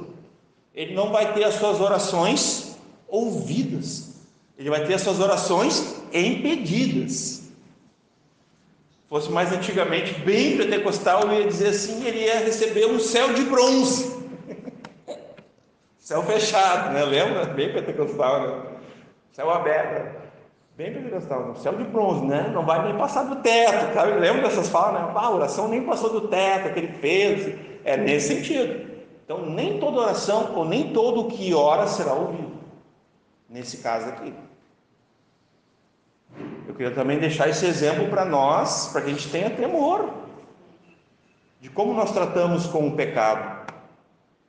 ele não vai ter as suas orações ouvidas. Ele vai ter as suas orações impedidas. Se fosse mais antigamente, bem pentecostal, eu ia dizer assim, ele ia receber um céu de bronze. Céu fechado, né? Lembra? Bem pentecostal, né? Céu aberto. Bem pentecostal, céu de bronze, né? Não vai nem passar do teto, sabe? Lembra dessas falas, né? A oração nem passou do teto, aquele peso. É nesse sentido. Então, nem toda oração, ou nem todo o que ora será ouvido. Nesse caso aqui. Eu queria também deixar esse exemplo para nós, para que a gente tenha temor de como nós tratamos com o pecado.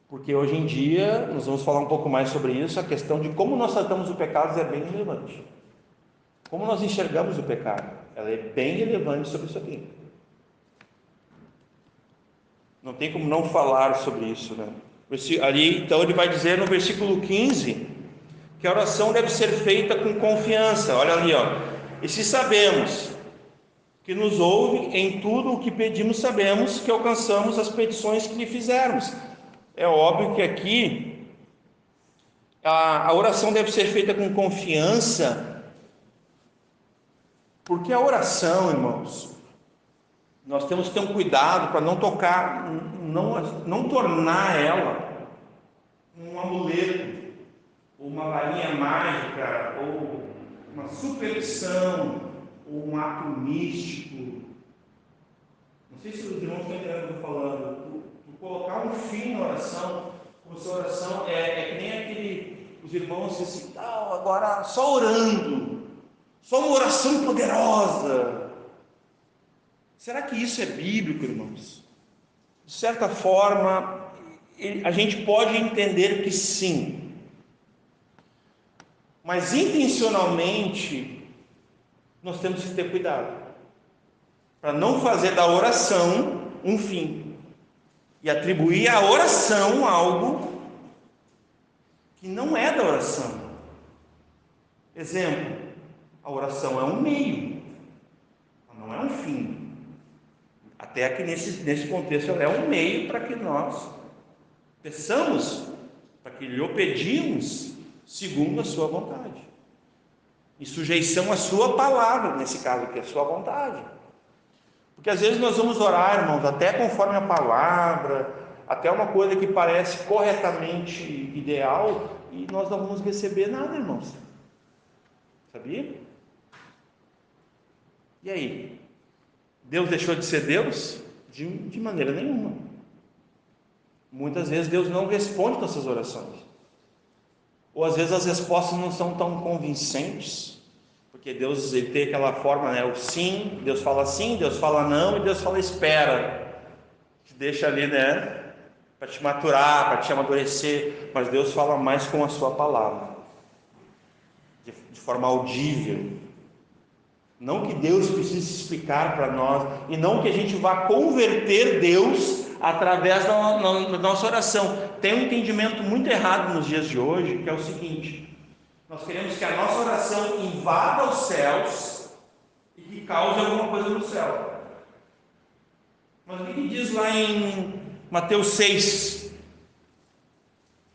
Porque hoje em dia, nós vamos falar um pouco mais sobre isso, a questão de como nós tratamos o pecado é bem relevante. Como nós enxergamos o pecado, ela é bem relevante sobre isso aqui. Não tem como não falar sobre isso, né? Ali, então, ele vai dizer no versículo 15, que a oração deve ser feita com confiança. Olha ali, e se sabemos que nos ouve em tudo o que pedimos, sabemos que alcançamos as petições que lhe fizermos. É óbvio que aqui a oração deve ser feita com confiança, porque a oração, irmãos, nós temos que ter um cuidado para não tornar ela um amuleto, ou uma varinha mágica, ou uma superstição, ou um ato místico. Não sei se os irmãos estão entendendo o que eu estou falando. Tu colocar um fim na oração, como se a oração é que nem os irmãos dizem assim, agora só orando, só uma oração poderosa. Será que isso é bíblico, irmãos? De certa forma, a gente pode entender que sim, mas intencionalmente nós temos que ter cuidado para não fazer da oração um fim e atribuir à oração algo que não é da oração. Exemplo, a oração é um meio, não é um fim. Até que nesse contexto ela é um meio para que nós peçamos, para que lhe pedimos segundo a sua vontade, em sujeição à sua palavra, nesse caso aqui, a sua vontade. Porque às vezes nós vamos orar, irmãos, até conforme a palavra, até uma coisa que parece corretamente ideal, e nós não vamos receber nada, irmãos. Sabia? E aí? Deus deixou de ser Deus? De maneira nenhuma. Muitas vezes Deus não responde nossas orações. Ou às vezes as respostas não são tão convincentes, porque Deus ele tem aquela forma, né? O sim, Deus fala não, e Deus fala espera. Te deixa ali, né? Para te maturar, para te amadurecer. Mas Deus fala mais com a sua palavra, de forma audível. Não que Deus precise explicar para nós, e não que a gente vá converter Deus através da nossa oração. Tem um entendimento muito errado nos dias de hoje, que é o seguinte: nós queremos que a nossa oração invada os céus e que cause alguma coisa no céu. Mas o que diz lá em Mateus 6?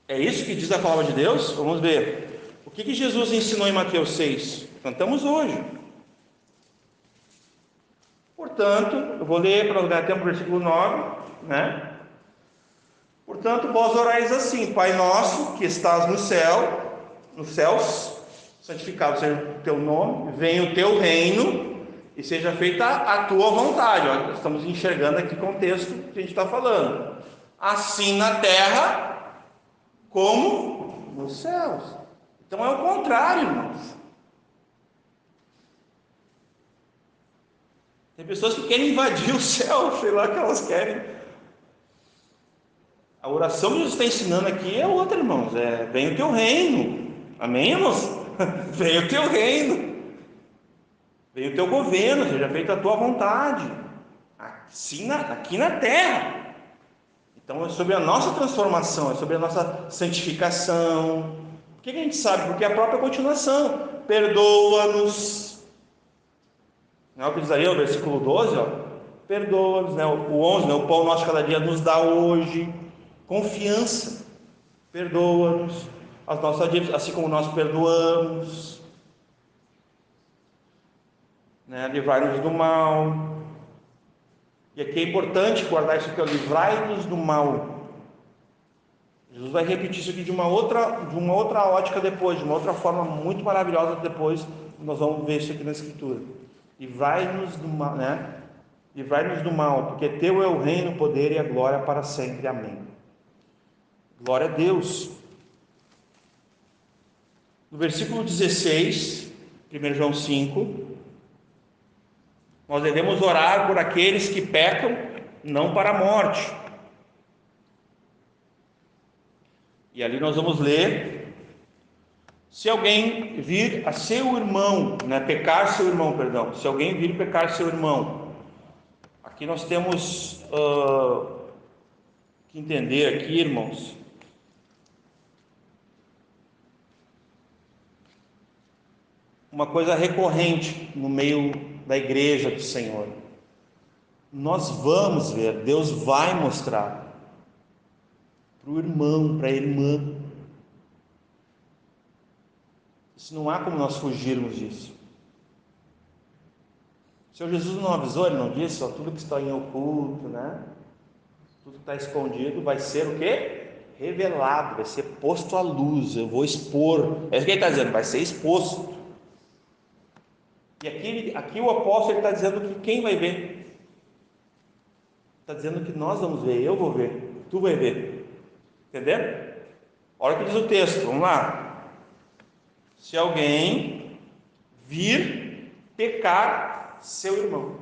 É isso que diz a palavra de Deus? Vamos ver. O que Jesus ensinou em Mateus 6? Cantamos hoje. Portanto, eu vou ler para ganhar tempo o versículo 9, né? Portanto, vós orais assim: Pai nosso que estás no céu, nos céus, santificado seja o teu nome, venha o teu reino e seja feita a tua vontade. Olha, estamos enxergando aqui o contexto que a gente está falando. Assim na terra como nos céus. Então é o contrário, irmãos. Tem pessoas que querem invadir o céu, sei lá o que elas querem. A oração que Jesus está ensinando aqui é outra, irmãos. Venha o teu reino. Amém, irmãos? Venha o teu reino. Venha o teu governo, seja feita a tua vontade. Aqui na terra. Então é sobre a nossa transformação, é sobre a nossa santificação. Por que a gente sabe? Porque é a própria continuação. Perdoa-nos. Não é o que diz aí, o versículo 12, ó. Perdoa-nos, né? O 11, né? O pão nosso cada dia nos dá hoje. Confiança, perdoa-nos as nossas dívidas, assim como nós perdoamos, né? Livrai-nos do mal. E aqui é importante guardar isso aqui, livrai-nos do mal. Jesus vai repetir isso aqui de uma outra ótica depois, de uma outra forma muito maravilhosa depois. Nós vamos ver isso aqui na Escritura. Livrai-nos do mal, né? Livrai-nos do mal, porque teu é o reino, o poder e a glória para sempre. Amém. Glória a Deus. No versículo 16, 1 João 5, nós devemos orar por aqueles que pecam, não para a morte. E ali nós vamos ler: se alguém vir a seu irmão, né, pecar seu irmão, perdão, se alguém vir pecar seu irmão, aqui nós temos que entender aqui, irmãos, uma coisa recorrente no meio da igreja do Senhor. Nós vamos ver, Deus vai mostrar para o irmão, para a irmã. Isso não há como nós fugirmos disso. O Senhor Jesus não avisou, Ele não disse, ó, tudo que está em oculto, né? Tudo que está escondido vai ser o quê? Revelado, vai ser posto à luz. Eu vou expor. É isso que Ele está dizendo, vai ser exposto. E aqui o apóstolo está dizendo que quem vai ver? Está dizendo que nós vamos ver, eu vou ver, tu vai ver. Entendeu? Olha o que diz o texto, vamos lá. Se alguém vir pecar seu irmão.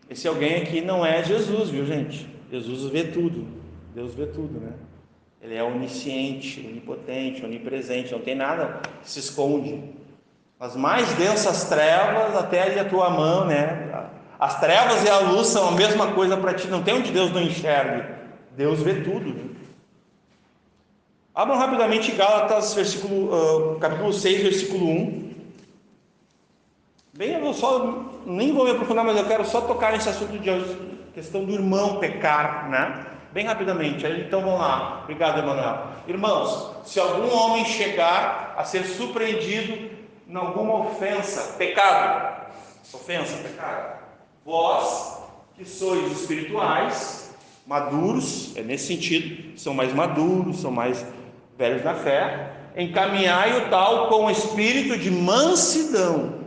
Esse alguém aqui não é Jesus, viu, gente? Jesus vê tudo, Deus vê tudo, né? Ele é onisciente, onipotente, onipresente, não tem nada que se esconde. As mais densas trevas, até ali a tua mão, né? As trevas e a luz são a mesma coisa para ti, não tem onde Deus não enxergue. Deus vê tudo, né? Abram rapidamente Gálatas, capítulo 6, versículo 1. Nem vou me aprofundar, mas eu quero só tocar nesse assunto de questão do irmão pecar, né? Bem rapidamente. Então vamos lá. Obrigado, Emanuel. Irmãos, se algum homem chegar a ser surpreendido em alguma ofensa, pecado, vós que sois espirituais, maduros, é nesse sentido, são mais maduros, são mais velhos na fé, encaminhai o tal com o espírito de mansidão.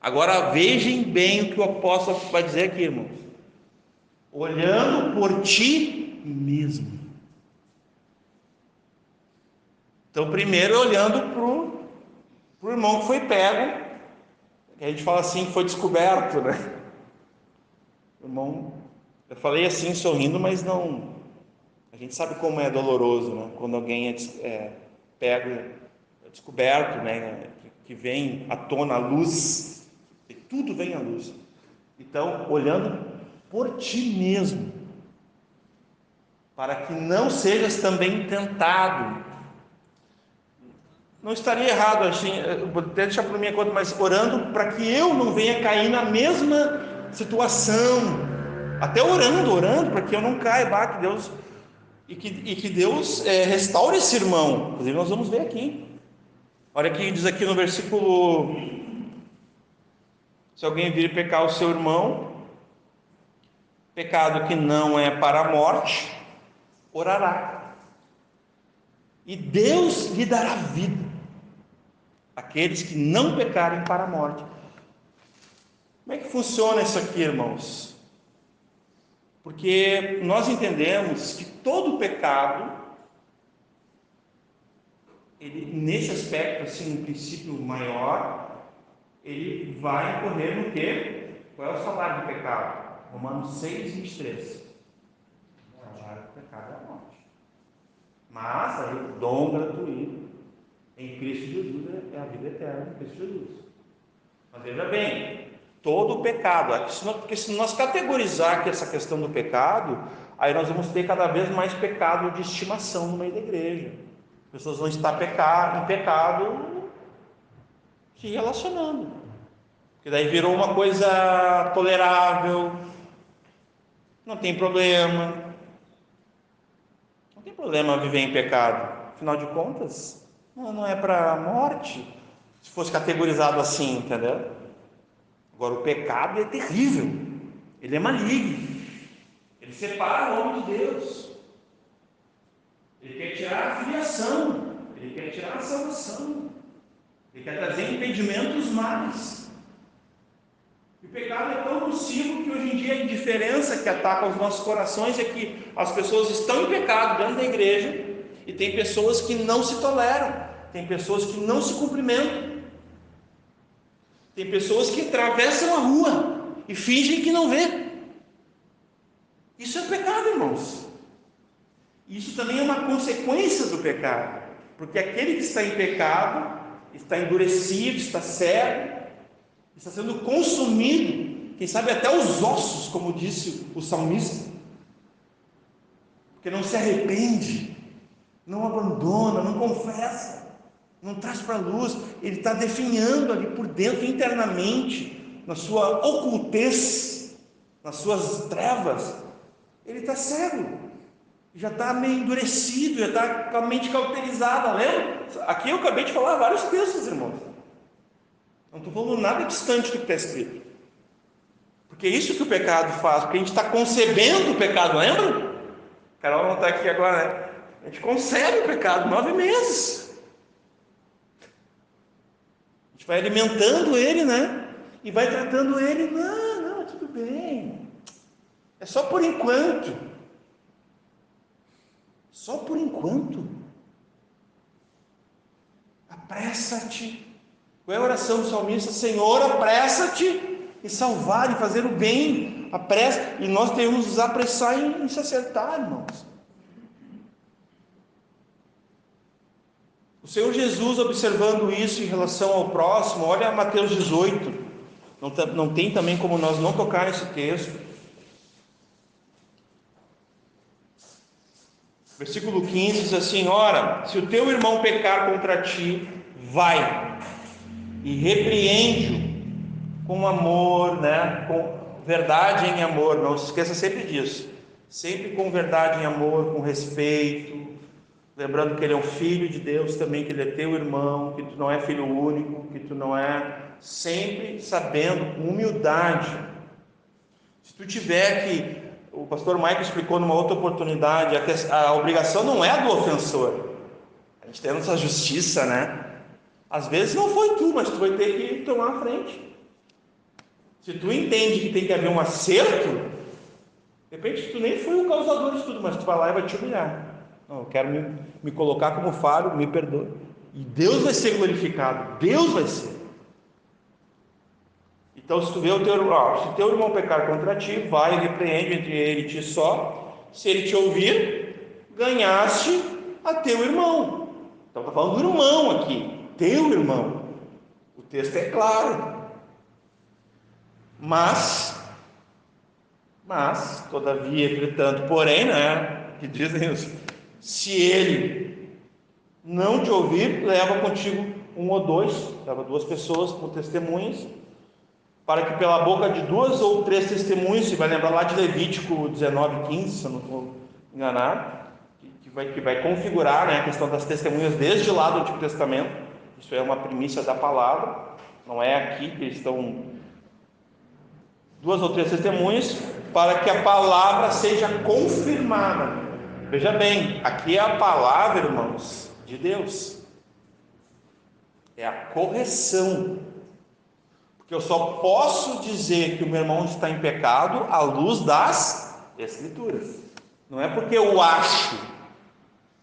Agora vejam bem o que o apóstolo vai dizer aqui, irmãos. Olhando por ti mesmo. Então, primeiro olhando para o irmão que foi pego, a gente fala assim, foi descoberto, né? O irmão, eu falei assim sorrindo, mas não, a gente sabe como é doloroso, né? Quando alguém é pego, é descoberto, né? Que vem à tona a luz, e tudo vem à luz. Então, olhando por ti mesmo, para que não sejas também tentado. Não estaria errado, assim, vou até deixar por minha conta, mas orando para que eu não venha cair na mesma situação, até orando para que eu não caia, que Deus, e que Deus restaure esse irmão. Inclusive nós vamos ver aqui, olha que diz aqui no versículo: se alguém vir pecar o seu irmão, pecado que não é para a morte, orará. E Deus lhe dará vida, aqueles que não pecarem para a morte. Como é que funciona isso aqui, irmãos? Porque nós entendemos que todo pecado, ele, nesse aspecto, assim, um princípio maior, ele vai incorrer no quê? Qual é o salário do pecado? Romanos 6, 23. O salário do pecado é a morte. Mas aí o dom gratuito em Cristo Jesus é a vida eterna em Cristo Jesus. Mas veja bem, todo o pecado, porque se nós categorizar aqui essa questão do pecado, aí nós vamos ter cada vez mais pecado de estimação no meio da igreja. As pessoas vão estar em pecado se relacionando, porque daí virou uma coisa tolerável, não tem problema viver em pecado, afinal de contas, não é para a morte, se fosse categorizado assim, entendeu? Agora, o pecado é terrível, ele é maligno, ele separa o homem de Deus, ele quer tirar a filiação, ele quer tirar a salvação, ele quer trazer impedimentos mais. E o pecado é tão nocivo que hoje em dia a indiferença que ataca os nossos corações é que as pessoas estão em pecado dentro da igreja e tem pessoas que não se toleram, tem pessoas que não se cumprimentam, tem pessoas que atravessam a rua e fingem que não vê. Isso é pecado, irmãos. Isso também é uma consequência do pecado, porque aquele que está em pecado está endurecido, está cego, está sendo consumido, quem sabe até os ossos, como disse o salmista, porque não se arrepende, não abandona, não confessa, não traz para a luz, ele está definhando ali por dentro, internamente, na sua ocultez, nas suas trevas, ele está cego, já está meio endurecido, já está com a mente cauterizada, lembra? Aqui eu acabei de falar vários textos, irmãos, não estou falando nada distante do que está escrito, porque é isso que o pecado faz, porque a gente está concebendo o pecado, lembra? Carol não está aqui agora, né? A gente concebe o pecado 9 meses, a gente vai alimentando ele, né? E vai tratando ele, não, tudo bem, é só por enquanto, apressa-te. Qual é a oração do salmista? Senhor, apressa-te em salvar, em fazer o bem, apressa, e nós devemos nos apressar em se acertar, irmãos. O Senhor Jesus, observando isso em relação ao próximo, olha Mateus 18, não tem também como nós não tocar nesse texto, versículo 15 diz assim: ora, se o teu irmão pecar contra ti, vai e repreende-o com amor, né? Com verdade em amor, não se esqueça sempre disso, sempre com verdade em amor, com respeito, lembrando que ele é um filho de Deus também, que ele é teu irmão, que tu não é filho único, que tu não é, sempre sabendo, com humildade. Se tu tiver que, o pastor Michael explicou numa outra oportunidade, a obrigação não é do ofensor, a gente tem a nossa justiça, né? Às vezes não foi tu, mas tu vai ter que tomar a frente. Se tu entende que tem que haver um acerto, de repente tu nem foi o causador de tudo, mas tu vai lá e vai te humilhar. Não, eu quero me colocar como falho, me perdoe. E Deus vai ser glorificado, Deus vai ser. Então, se tu vê se teu irmão pecar contra ti, vai e repreende entre ele e ti só. Se ele te ouvir, ganhaste a teu irmão. Então está falando do irmão aqui, teu irmão. O texto é claro. Mas, todavia, entretanto, porém, né? Que dizem isso. Se ele não te ouvir, leva contigo 1 ou 2, leva 2 pessoas como testemunhas, para que pela boca de 2 ou 3 testemunhos, você vai lembrar lá de Levítico 19:15, se eu não estou enganado, que vai configurar, né, a questão das testemunhas desde lá do Antigo Testamento. Isso é uma primícia da palavra, não é aqui que eles estão 2 ou 3 testemunhas, para que a palavra seja confirmada. Veja bem, aqui é a palavra, irmãos, de Deus. É a correção. Porque eu só posso dizer que o meu irmão está em pecado à luz das Escrituras. Não é porque eu acho.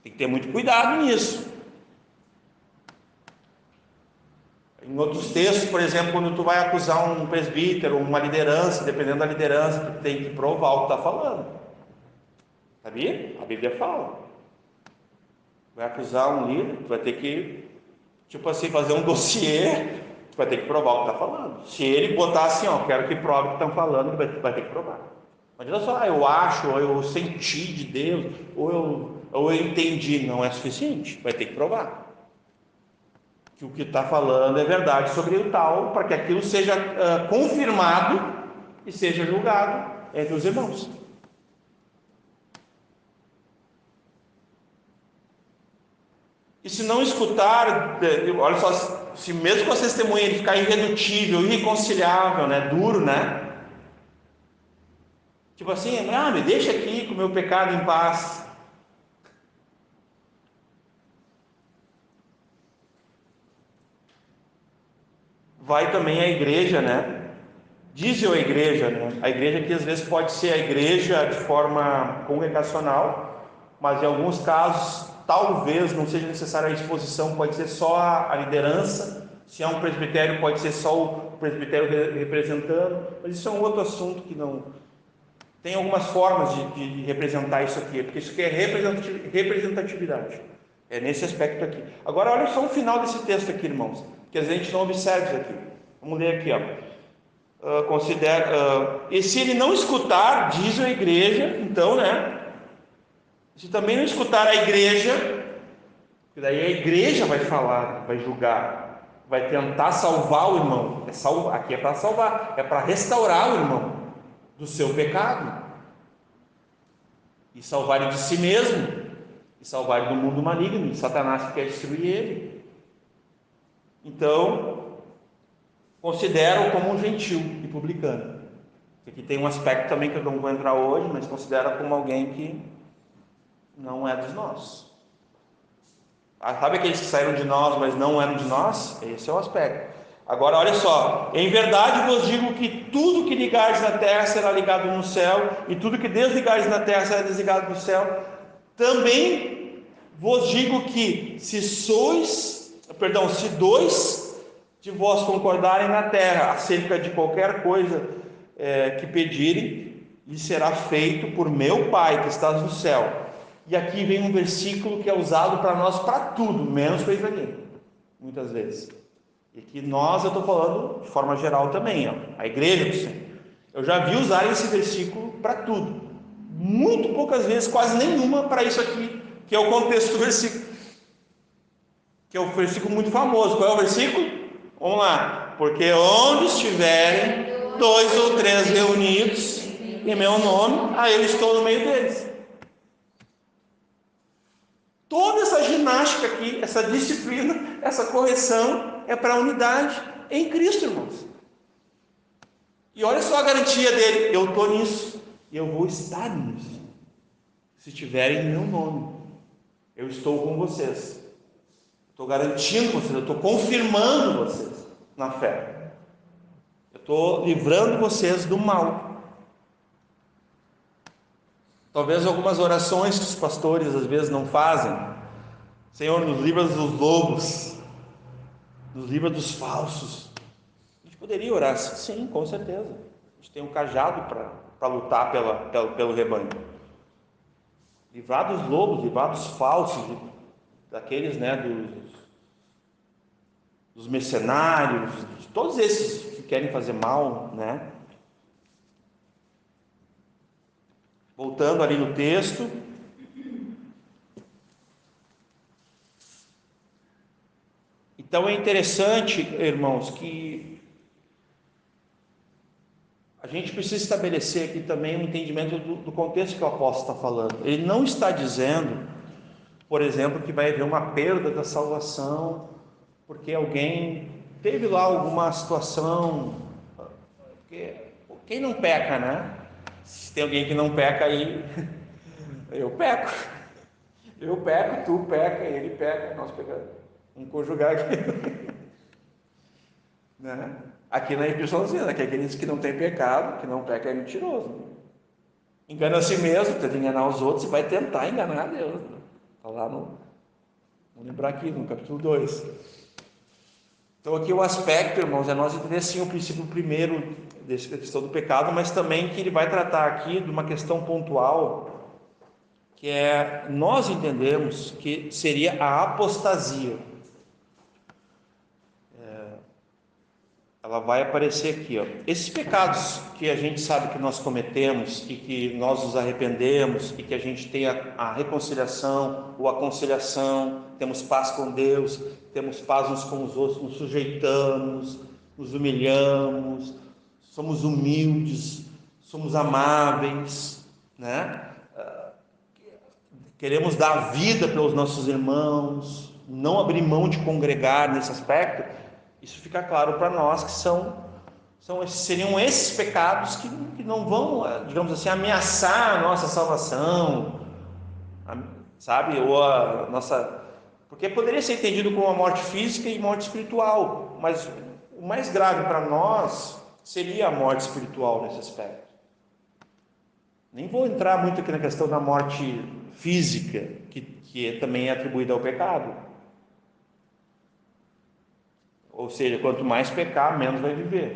Tem que ter muito cuidado nisso. Em outros textos, por exemplo, quando tu vai acusar um presbítero, uma liderança, dependendo da liderança, tu tem que provar o que está falando. Sabia? A Bíblia fala. Vai acusar um líder, tu vai ter que, tipo assim, fazer um dossiê, tu vai ter que provar o que está falando. Se ele botar assim, ó, quero que prove o que estão falando, ele vai ter que provar. Não adianta só, eu acho, ou eu senti de Deus, ou eu entendi, não é suficiente, vai ter que provar que o que está falando é verdade sobre o tal, para que aquilo seja confirmado e seja julgado entre os irmãos. E se não escutar, olha só, se mesmo com a testemunha ele ficar irredutível, irreconciliável, né, duro, né? Tipo assim, me deixa aqui com o meu pecado em paz. Vai também a igreja, né? Diz a igreja, né? A igreja que às vezes pode ser a igreja de forma congregacional, mas em alguns casos talvez não seja necessária a exposição, pode ser só a liderança. Se é um presbitério, pode ser só o presbitério representando, mas isso é um outro assunto que não... Tem algumas formas de representar isso aqui, porque isso aqui é representatividade. É nesse aspecto aqui. Agora olha só o final desse texto aqui, irmãos, que a gente não observa isso aqui. Vamos ler aqui, ó. E se ele não escutar, diz a igreja, então, né? Se também não escutar a igreja, daí a igreja vai falar, vai julgar, vai tentar salvar o irmão. Aqui é para salvar, é para restaurar o irmão do seu pecado e salvar ele de si mesmo, e salvar ele do mundo maligno, de Satanás que quer destruir ele. Então, considera-o como um gentil e publicano. Aqui tem um aspecto também que eu não vou entrar hoje, mas considera como alguém que não é dos nossos. Sabe aqueles que saíram de nós, mas não eram de nós? Esse é o aspecto. Agora olha só, em verdade vos digo que tudo que ligares na terra será ligado no céu, e tudo que desligares na terra será desligado no céu. Também vos digo que se dois de vós concordarem na terra acerca de qualquer coisa que pedirem, lhe será feito por meu Pai que estás no céu. E aqui vem um versículo que é usado para nós para tudo, menos para isso aqui, muitas vezes. E que eu estou falando de forma geral também, a igreja do Senhor. Eu já vi usar esse versículo para tudo. Muito poucas vezes, quase nenhuma, para isso aqui, que é o contexto do versículo. Que é um versículo muito famoso. Qual é o versículo? Vamos lá. Porque onde estiverem 2 ou 3 reunidos em meu nome, eu estou no meio deles. Toda essa ginástica aqui, essa disciplina, essa correção é para a unidade em Cristo, irmãos. E olha só a garantia dele: eu estou nisso e eu vou estar nisso. Se estiverem em meu nome, eu estou com vocês. Estou garantindo vocês, eu estou confirmando vocês na fé. Eu estou livrando vocês do mal. Talvez algumas orações que os pastores às vezes não fazem. Senhor, nos livra dos lobos, nos livra dos falsos. A gente poderia orar assim? Sim, com certeza. A gente tem um cajado para lutar pelo rebanho. Livrar dos lobos, livrar dos falsos, daqueles, né, dos mercenários, de todos esses que querem fazer mal, né? Voltando ali no texto, então é interessante, irmãos, que a gente precisa estabelecer aqui também um entendimento do contexto que o apóstolo está falando. Ele não está dizendo, por exemplo, que vai haver uma perda da salvação porque alguém teve lá alguma situação, porque Quem não peca, né? Se tem alguém que não peca aí, eu peco. Eu peco, tu peca, ele peca, nós pecamos. Vamos conjugar aqui. Né? Aqui na Epístola dizendo que aqueles que não têm pecado, que não peca é mentiroso. Engana a si mesmo, tenta enganar os outros e vai tentar enganar Deus. Está lá no... Vamos lembrar aqui no capítulo 2. Então aqui o aspecto, irmãos, é nós entender sim o princípio primeiro dessa questão do pecado, mas também que ele vai tratar aqui de uma questão pontual, que é nós entendemos que seria a apostasia. Ela vai aparecer aqui, ó. Esses pecados que a gente sabe que nós cometemos e que nós nos arrependemos e que a gente tem a reconciliação ou a conciliação, temos paz com Deus, temos paz uns com os outros, nos sujeitamos, nos humilhamos, somos humildes, somos amáveis, né? Queremos dar vida pelos nossos irmãos, não abrir mão de congregar nesse aspecto. Isso fica claro para nós que seriam esses pecados que não vão, digamos assim, ameaçar a nossa salvação, sabe? Ou a nossa... Porque poderia ser entendido como uma morte física e morte espiritual, mas o mais grave para nós seria a morte espiritual nesse aspecto. Nem vou entrar muito aqui na questão da morte física, que também é atribuída ao pecado. Ou seja, quanto mais pecar, menos vai viver.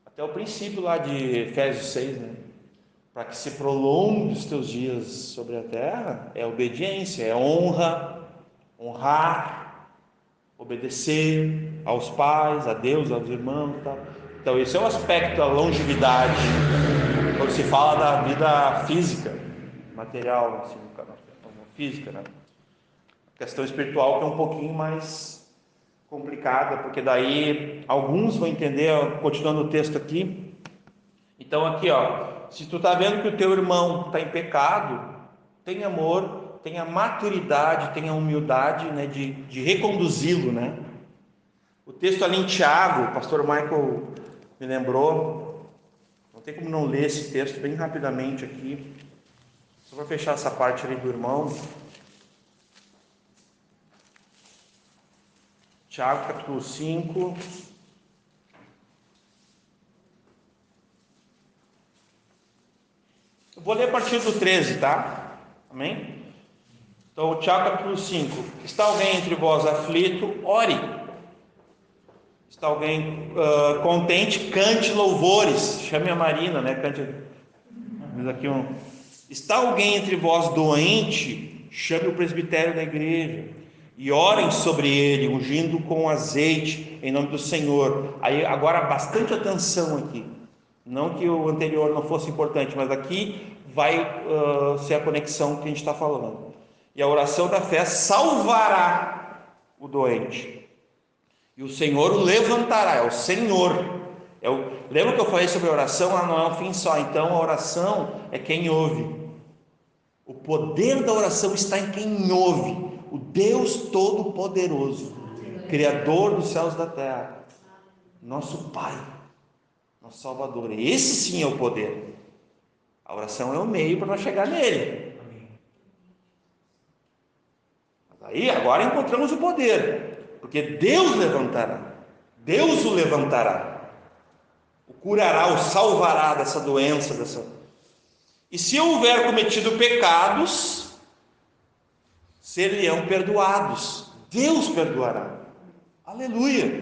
Até o princípio lá de Efésios 6, né? Para que se prolongue os teus dias sobre a terra, é obediência, é honrar, obedecer aos pais, a Deus, aos irmãos e tal. Então esse é o aspecto da longevidade, quando se fala da vida física, material, assim, física, né? A questão espiritual que é um pouquinho mais complicada, porque daí alguns vão entender, continuando o texto aqui. Então aqui, ó, se tu tá vendo que o teu irmão está em pecado, tenha amor, tenha maturidade, tenha humildade, né, de reconduzi-lo, né? O texto ali em Tiago, o pastor Michael me lembrou, não tem como não ler esse texto bem rapidamente aqui, só para fechar essa parte ali do irmão. Tiago capítulo 5. Eu vou ler a partir do 13, tá? Amém? Então, Tiago capítulo 5. Está alguém entre vós aflito? Ore. Está alguém contente? Cante louvores. Chame a Marina, né? Cante. Aqui Está alguém entre vós doente? Chame o presbitério da igreja e orem sobre ele, ungindo com azeite, em nome do Senhor. Aí agora bastante atenção aqui, não que o anterior não fosse importante, mas aqui vai ser a conexão que a gente está falando. E a oração da fé salvará o doente, e o Senhor o levantará. É o Senhor. Lembra que eu falei sobre a oração? Ela não é um fim só. Então a oração é quem ouve. O poder da oração está em quem ouve. O Deus Todo-Poderoso, Criador dos céus e da terra, nosso Pai, nosso Salvador. Esse sim é o poder. A oração é o meio para nós chegar nele. Mas aí agora encontramos o poder, porque Deus levantará, Deus o levantará, o curará, o salvará dessa doença, E se houver cometido pecados, serão perdoados. Deus perdoará. Aleluia.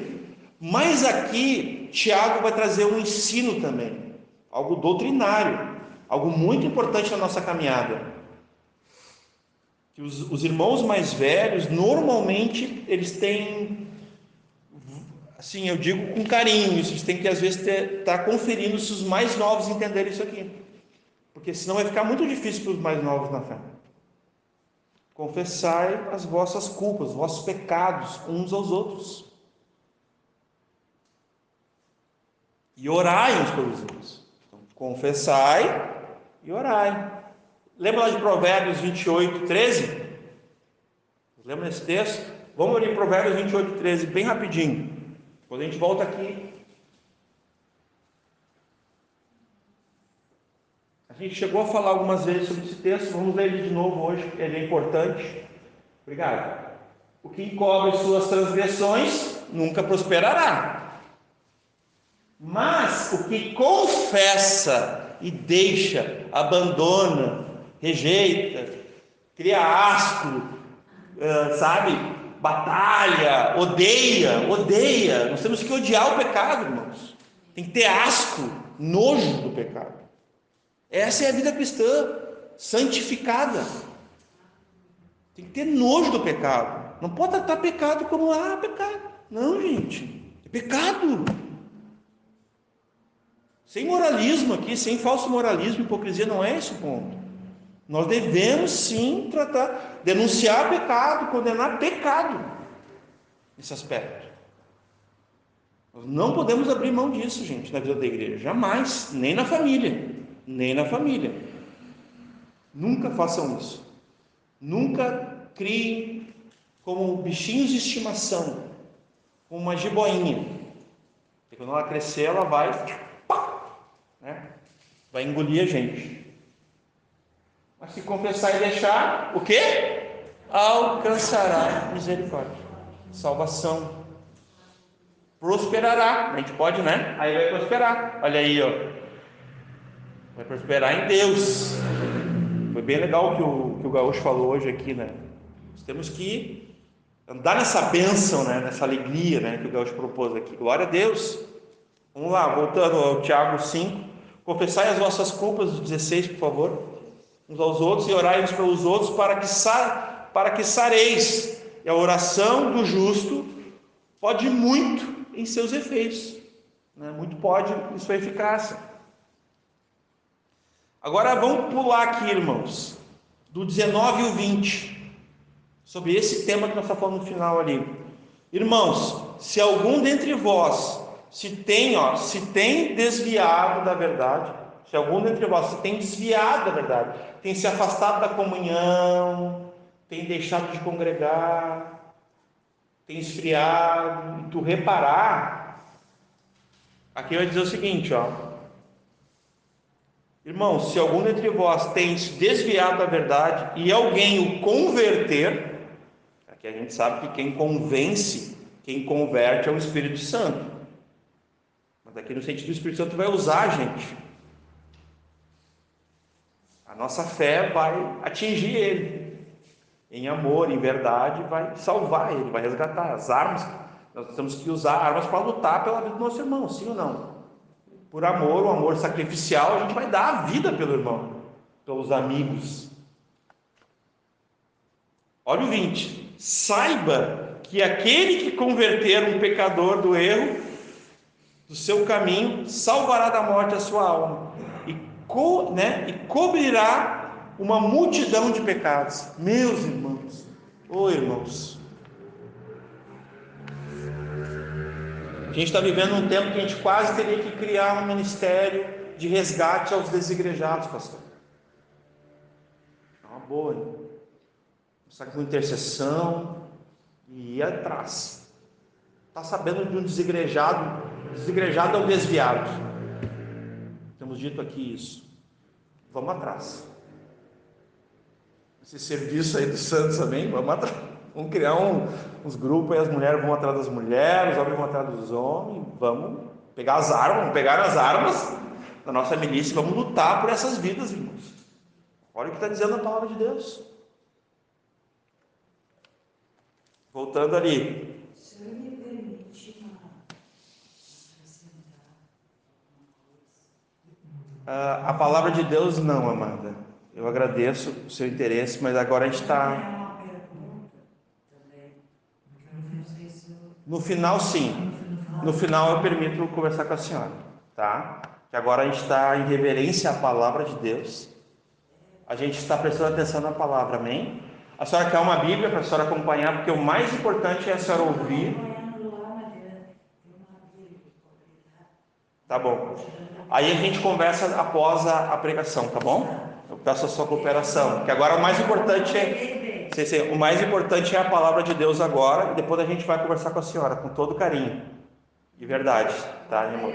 Mas aqui Tiago vai trazer um ensino também, algo doutrinário, algo muito importante na nossa caminhada. Que os irmãos mais velhos, normalmente, eles têm, assim, eu digo com carinho, eles têm que às vezes estar conferindo se os mais novos entenderem isso aqui, porque senão vai ficar muito difícil para os mais novos na fé. Confessai as vossas culpas, os vossos pecados uns aos outros, e orai uns pelos outros. Então, confessai e orai. Lembra lá de Provérbios 28, 13? Lembra desse texto? Vamos ler Provérbios 28, 13, bem rapidinho. Depois a gente volta aqui. A gente chegou a falar algumas vezes sobre esse texto, vamos ler ele de novo hoje, ele é importante. Obrigado. O que encobre suas transgressões nunca prosperará. Mas o que confessa e deixa, abandona, rejeita, cria asco, batalha, odeia. Nós temos que odiar o pecado, irmãos. Tem que ter asco, nojo do pecado. Essa é a vida cristã, santificada. Tem que ter nojo do pecado. Não pode tratar pecado como, pecado. Não, gente. É pecado. Sem moralismo aqui, sem falso moralismo, hipocrisia, não é esse o ponto. Nós devemos sim tratar, denunciar pecado, condenar pecado nesse aspecto. Nós não podemos abrir mão disso, gente, na vida da igreja. Jamais, nem na família. Nunca façam isso. Nunca criem como bichinhos de estimação, como uma jiboinha. E quando ela crescer, ela vai, vai engolir a gente. Mas se confessar e deixar, o quê? Alcançará misericórdia, salvação, prosperará. A gente pode, né? Aí vai prosperar. Olha aí, vai prosperar em Deus. Foi bem legal o que o Gaúcho falou hoje aqui, né? Nós temos que andar nessa bênção, né? Nessa alegria, né? Que o Gaúcho propôs aqui. Glória a Deus. Vamos lá, voltando ao Tiago 5. Confessai as vossas culpas, 16, por favor, uns aos outros, e orai uns pelos outros, para que sareis. E a oração do justo pode muito em seus efeitos, né? Muito pode em sua eficácia. Agora vamos pular aqui, irmãos, do 19 e o 20, sobre esse tema que nós estamos falando no final ali. Irmãos, se algum dentre vós se tem desviado da verdade, se algum dentre vós se tem desviado da verdade, tem se afastado da comunhão, tem deixado de congregar, tem esfriado, e tu reparar, aqui vai dizer o seguinte, irmãos, se algum dentre vós tem se desviado da verdade e alguém o converter, aqui a gente sabe que quem convence, quem converte é o Espírito Santo. Mas aqui no sentido do Espírito Santo vai usar a gente. A nossa fé vai atingir ele. Em amor, em verdade, vai salvar ele, vai resgatar as armas. Nós temos que usar armas para lutar pela vida do nosso irmão, sim ou não? Por amor, o amor sacrificial, a gente vai dar a vida pelo irmão, pelos amigos. Olha o 20. Saiba que aquele que converter um pecador do erro, do seu caminho, salvará da morte a sua alma e cobrirá uma multidão de pecados. Meus irmãos, irmãos, a gente está vivendo um tempo que a gente quase teria que criar um ministério de resgate aos desigrejados, pastor. É uma boa, né? Começar com intercessão e ir atrás. Está sabendo de um desigrejado? Desigrejado é o desviado. Temos dito aqui isso. Vamos atrás. Esse serviço aí dos santos também, vamos atrás. Vamos criar uns grupos aí, as mulheres vão atrás das mulheres, os homens vão atrás dos homens, vamos pegar as armas da nossa milícia e vamos lutar por essas vidas, irmãos. Olha o que está dizendo a palavra de Deus. Voltando ali. Se eu me permitir a palavra de Deus não, amada. Eu agradeço o seu interesse, mas agora a gente está... No final, sim. No final eu permito conversar com a senhora, tá? Que agora a gente está em reverência à palavra de Deus. A gente está prestando atenção na palavra, amém? A senhora quer uma Bíblia para a senhora acompanhar, porque o mais importante é a senhora ouvir. Tá bom. Aí a gente conversa após a pregação, tá bom? Eu peço a sua cooperação, que agora o mais importante é a palavra de Deus agora, e depois a gente vai conversar com a senhora, com todo carinho, de verdade, tá, irmão?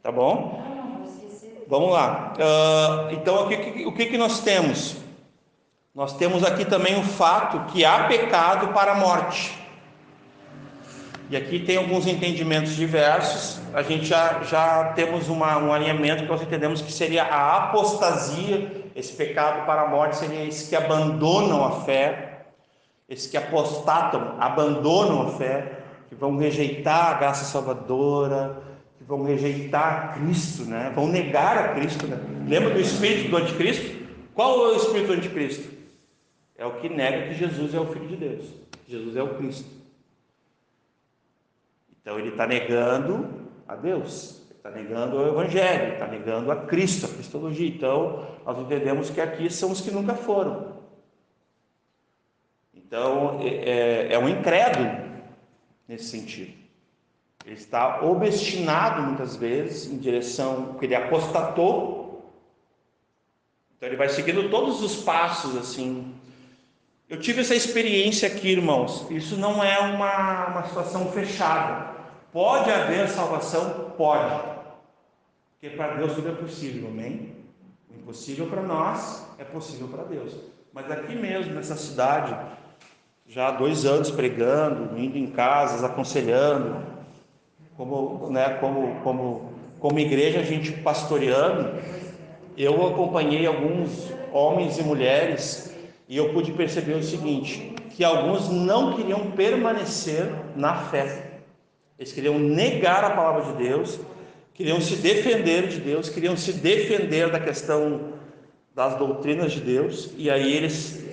Tá bom? vamos lá. Então, o que nós temos? Nós temos aqui também o fato que há pecado para a morte. E aqui tem alguns entendimentos diversos. A gente já temos um alinhamento que nós entendemos que seria a apostasia. Esse pecado para a morte seria esses que abandonam a fé, esses que apostatam, abandonam a fé, que vão rejeitar a graça salvadora, que vão rejeitar Cristo, né? Vão negar a Cristo, né? Lembra do espírito do anticristo? Qual é o espírito do anticristo? É o que nega que Jesus é o Filho de Deus, Jesus é o Cristo. Então ele está negando a Deus, ele está negando o Evangelho, ele está negando a Cristo, a Cristologia. Então nós entendemos que aqui são os que nunca foram. Então é um incrédulo nesse sentido. Ele está obstinado muitas vezes em direção, porque ele apostatou. Então ele vai seguindo todos os passos assim. Eu tive essa experiência aqui, irmãos. Isso não é uma situação fechada. Pode haver salvação? Pode. Porque para Deus tudo é possível, amém? O impossível para nós é possível para Deus. Mas aqui mesmo, nessa cidade, já há 2 anos pregando, indo em casas, aconselhando, como igreja, a gente pastoreando, eu acompanhei alguns homens e mulheres. E eu pude perceber o seguinte, que alguns não queriam permanecer na fé. Eles queriam negar a palavra de Deus, queriam se defender de Deus, queriam se defender da questão das doutrinas de Deus. E aí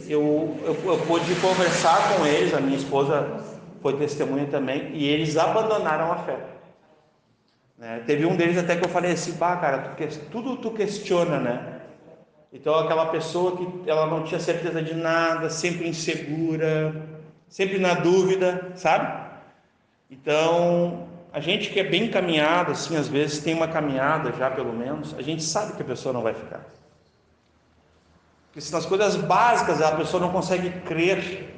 eu pude conversar com eles, a minha esposa foi testemunha também, e eles abandonaram a fé. Teve um deles até que eu falei assim, cara, tudo tu questiona, né? Então aquela pessoa que ela não tinha certeza de nada, sempre insegura, sempre na dúvida, sabe? Então a gente que é bem encaminhado, assim, às vezes tem uma caminhada já pelo menos, a gente sabe que a pessoa não vai ficar. Porque se nas coisas básicas a pessoa não consegue crer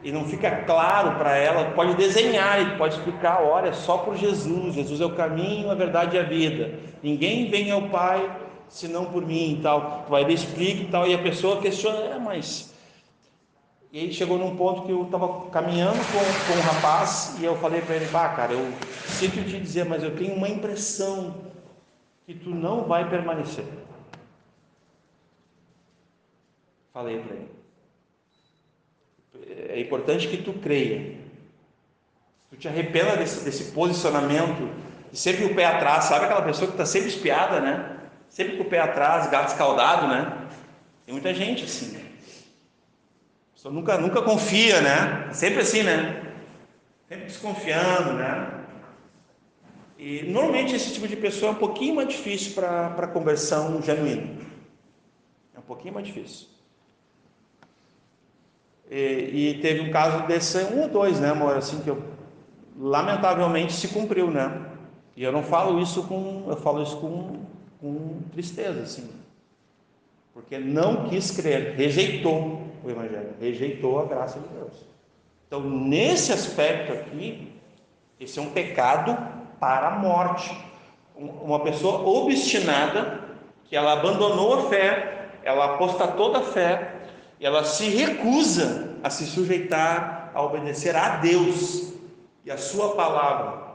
e não fica claro para ela, pode desenhar, ele pode explicar, olha, só por Jesus, Jesus é o caminho, a verdade e a vida, ninguém vem ao Pai senão por mim e tal, vai ele explica e tal, e a pessoa questiona, mas... E aí chegou num ponto que eu estava caminhando com um rapaz, e eu falei para ele, cara, eu sinto te dizer, mas eu tenho uma impressão que tu não vai permanecer. Falei para ele, é importante que tu creia, tu te arrependa desse posicionamento, de sempre o pé atrás, sabe aquela pessoa que está sempre espiada, né? Sempre com o pé atrás, gato escaldado, né? Tem muita gente assim. A pessoa nunca confia, né? Sempre assim, né? Sempre desconfiando, né? E normalmente esse tipo de pessoa é um pouquinho mais difícil para conversão genuína. É um pouquinho mais difícil. E teve um caso desse, 1 ou 2, né, amor? Assim que lamentavelmente se cumpriu, né? E eu não falo isso eu falo isso com tristeza, assim, porque não quis crer, rejeitou o Evangelho, rejeitou a graça de Deus. Então, nesse aspecto aqui, esse é um pecado para a morte. Uma pessoa obstinada, que ela abandonou a fé, ela apostatou da fé, e ela se recusa a se sujeitar, a obedecer a Deus e a sua palavra.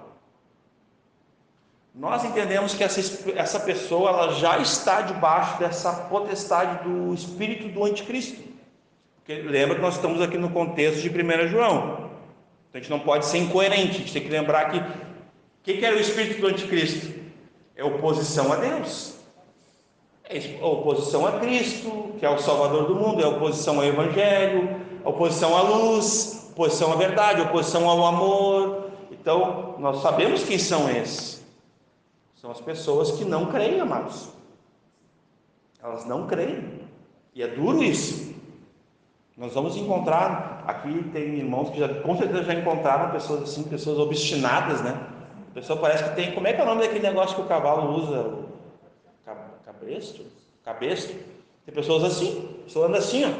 Nós entendemos que essa pessoa ela já está debaixo dessa potestade do espírito do anticristo. Porque lembra que nós estamos aqui no contexto de 1 João. Então a gente não pode ser incoerente, a gente tem que lembrar que o que era o espírito do anticristo? É oposição a Deus, é oposição a Cristo, que é o Salvador do mundo, é oposição ao Evangelho, oposição à luz, oposição à verdade, oposição ao amor. Então nós sabemos quem são esses. São as pessoas que não creem, amados. Elas não creem. E é duro isso. Nós vamos encontrar, aqui tem irmãos que com certeza já encontraram pessoas assim, pessoas obstinadas, né? A pessoa parece que tem, como é que é o nome daquele negócio que o cavalo usa? Cabestro? Tem pessoas assim, a pessoa anda assim, ó.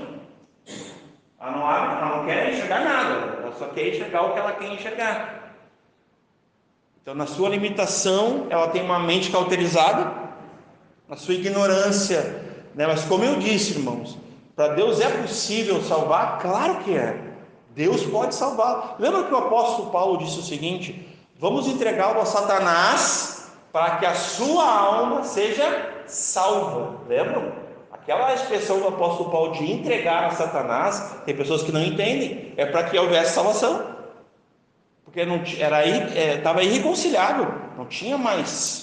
Ela não quer enxergar nada, ela só quer enxergar o que ela quer enxergar. Então, na sua limitação, ela tem uma mente cauterizada, na sua ignorância, né? Mas como eu disse, irmãos, para Deus é possível salvar? Claro que é. Deus pode salvar. Lembra que o apóstolo Paulo disse o seguinte: vamos entregá-lo a Satanás para que a sua alma seja salva. Lembram? Aquela expressão do apóstolo Paulo de entregar a Satanás, tem pessoas que não entendem, é para que houvesse salvação. Porque não estava irreconciliável, não tinha mais.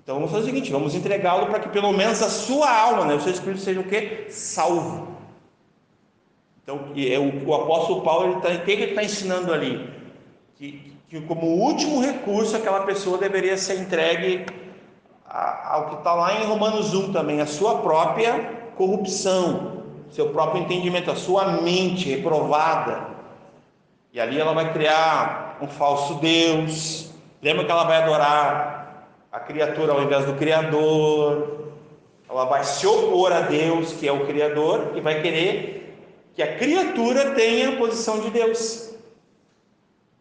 Então vamos fazer o seguinte: vamos entregá-lo para que pelo menos a sua alma, né, o seu espírito seja o quê? Salvo. Então o apóstolo Paulo, o que ele está ensinando ali? Que como último recurso aquela pessoa deveria ser entregue ao que está lá em Romanos 1 também, a sua própria corrupção, seu próprio entendimento, a sua mente reprovada. E ali ela vai criar um falso Deus. Lembra que ela vai adorar a criatura ao invés do Criador. Ela vai se opor a Deus, que é o Criador, e vai querer que a criatura tenha a posição de Deus.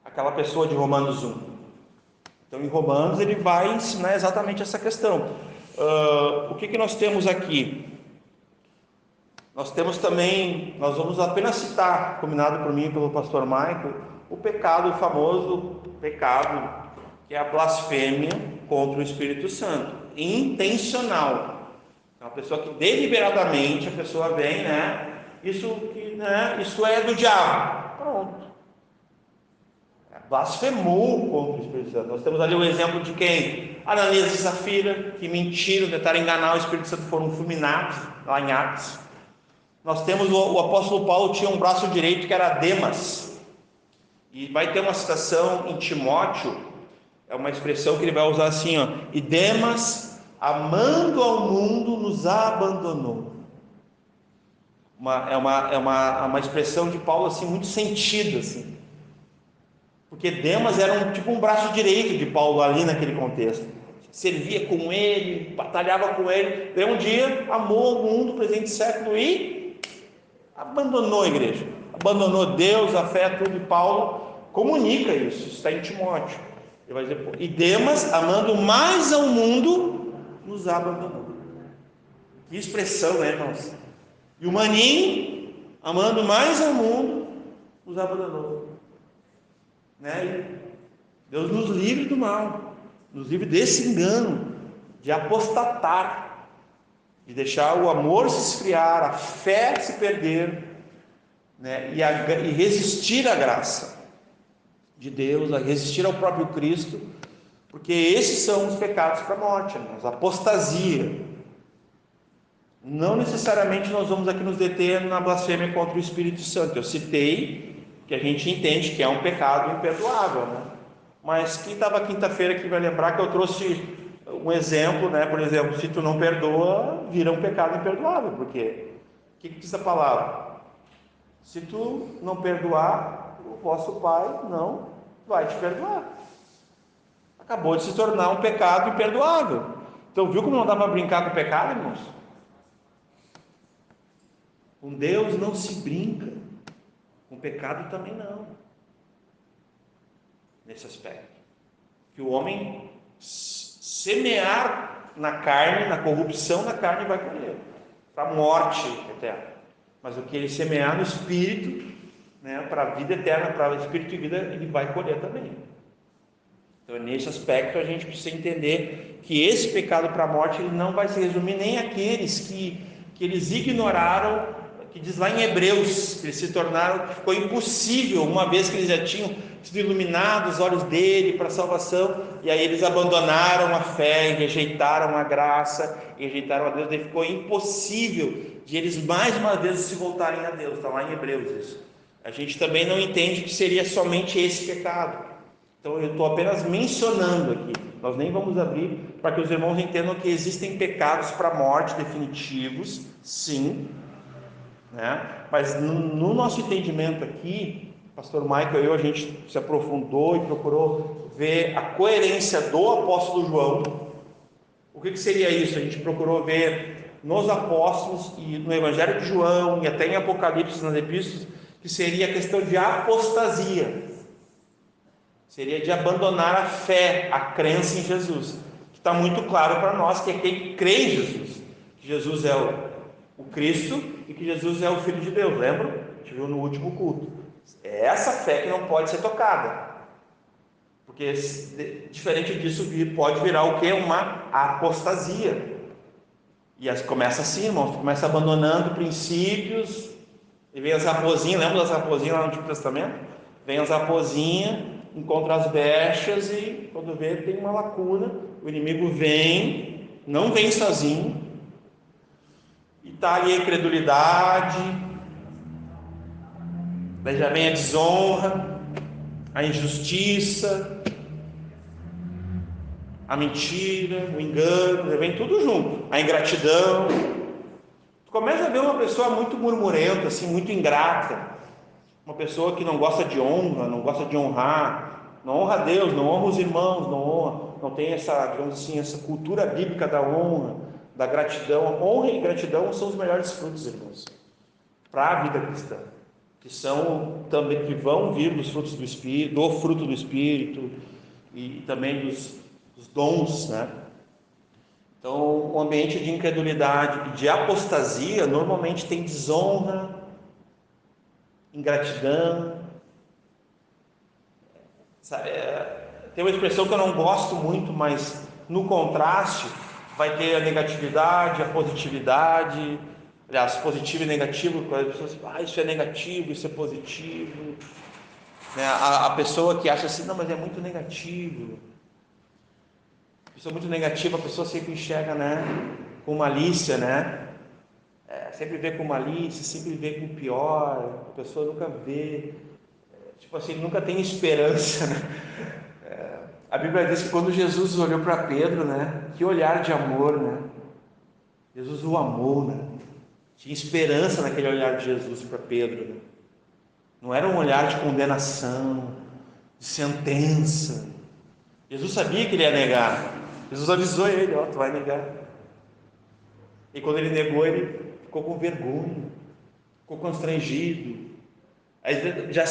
Aquela pessoa de Romanos 1. Então, em Romanos, ele vai ensinar exatamente essa questão. O que nós temos aqui? Nós temos também, nós vamos apenas citar, combinado por mim e pelo pastor Michael, o pecado, o famoso pecado, que é a blasfêmia contra o Espírito Santo, intencional. É uma pessoa que deliberadamente, a pessoa vem, isso é do diabo, pronto. Blasfemou contra o Espírito Santo. Nós temos ali o exemplo de quem? Ananias e Safira, que mentiram, tentaram enganar o Espírito Santo, foram fulminados, lá em Atos. Nós temos o apóstolo Paulo, tinha um braço direito que era Demas, e vai ter uma citação em Timóteo, é uma expressão que ele vai usar assim, e Demas, amando ao mundo, nos abandonou. É uma expressão de Paulo assim, muito sentida, assim, porque Demas era um braço direito de Paulo ali naquele contexto, servia com ele, batalhava com ele, daí um dia amou o mundo, presente século, e abandonou a igreja, abandonou Deus, a fé, tudo. E Paulo comunica isso está em Timóteo. Ele vai dizer: e Demas, amando mais ao mundo, nos abandonou. Que expressão, né, irmãos? E o Maninho, amando mais ao mundo, nos abandonou. Né? E Deus nos livre do mal, nos livre desse engano, de apostatar, de deixar o amor se esfriar, a fé se perder, né? E resistir à graça de Deus, a resistir ao próprio Cristo, porque esses são os pecados para a morte, irmãos. Apostasia. Não necessariamente nós vamos aqui nos deter na blasfêmia contra o Espírito Santo. Eu citei que a gente entende que é um pecado imperdoável, né? Mas quem estava quinta-feira aqui vai lembrar que eu trouxe um exemplo, né? Por exemplo, se tu não perdoa, vira um pecado imperdoável. Porque o que diz a palavra? Se tu não perdoar, o vosso Pai não vai te perdoar. Acabou de se tornar um pecado imperdoável. Então, viu como não dá para brincar com o pecado, irmãos? Com Deus não se brinca, com o pecado também não. Nesse aspecto, que o homem semear na carne, na corrupção na carne, vai colher para a morte eterna. Mas o que ele semear no espírito, né, para a vida eterna, para o espírito de vida, ele vai colher também. Então, nesse aspecto, a gente precisa entender que esse pecado para a morte, ele não vai se resumir nem àqueles que eles ignoraram, que diz lá em Hebreus, que eles se tornaram, que ficou impossível, uma vez que eles já tinham sido iluminados os olhos dele para a salvação, e aí eles abandonaram a fé, e rejeitaram a graça, e rejeitaram a Deus, daí ficou impossível de eles mais uma vez se voltarem a Deus. Está lá em Hebreus isso. A gente também não entende que seria somente esse pecado. Então eu estou apenas mencionando aqui, nós nem vamos abrir, para que os irmãos entendam que existem pecados para a morte definitivos, sim, né? Mas no nosso entendimento aqui, pastor Michael e eu, a gente se aprofundou e procurou ver a coerência do apóstolo João. O que seria isso? A gente procurou ver nos apóstolos e no Evangelho de João e até em Apocalipse, nas epístolas, que seria a questão de apostasia, seria de abandonar a fé, a crença em Jesus, está muito claro para nós, que é quem crê em Jesus, que Jesus é o Cristo e que Jesus é o Filho de Deus, lembra? A gente viu no último culto. É essa fé que não pode ser tocada, porque diferente disso pode virar o que? Uma apostasia. E começa assim, irmãos, começa abandonando princípios, e vem as raposinhas, lembra das raposinhas lá no Antigo Testamento? Vem as raposinhas, encontra as brechas e quando vê tem uma lacuna, o inimigo vem, não vem sozinho, e está ali a incredulidade, daí já vem a desonra, a injustiça, a mentira, o engano, já vem tudo junto, a ingratidão. Tu começa a ver uma pessoa muito murmurenta, assim, muito ingrata, uma pessoa que não gosta de honra, não gosta de honrar, não honra a Deus, não honra os irmãos, não tem essa, digamos assim, essa cultura bíblica da honra, da gratidão. Honra e gratidão são os melhores frutos, irmãos, para a vida cristã, que são também, que vão vir dos frutos do Espírito, do fruto do Espírito e também dos dons, né? Então, o ambiente de incredulidade e de apostasia normalmente tem desonra, ingratidão, sabe? Tem uma expressão que eu não gosto muito, mas no contraste vai ter a negatividade, a positividade. Aliás, positivo e negativo, as pessoas dizem, isso é negativo, isso é positivo, né? A pessoa que acha assim, não, mas é muito negativo. A pessoa muito negativa, a pessoa sempre enxerga, né, com malícia, né? Sempre vê com malícia, sempre vê com pior. A pessoa nunca vê, tipo assim, nunca tem esperança, né? A Bíblia diz que quando Jesus olhou para Pedro, né, que olhar de amor, né? Jesus o amou, né? Tinha esperança naquele olhar de Jesus para Pedro, né? Não era um olhar de condenação, de sentença. Jesus sabia que ele ia negar. Jesus avisou ele, tu vai negar. E quando ele negou, ele ficou com vergonha, ficou constrangido. Aí já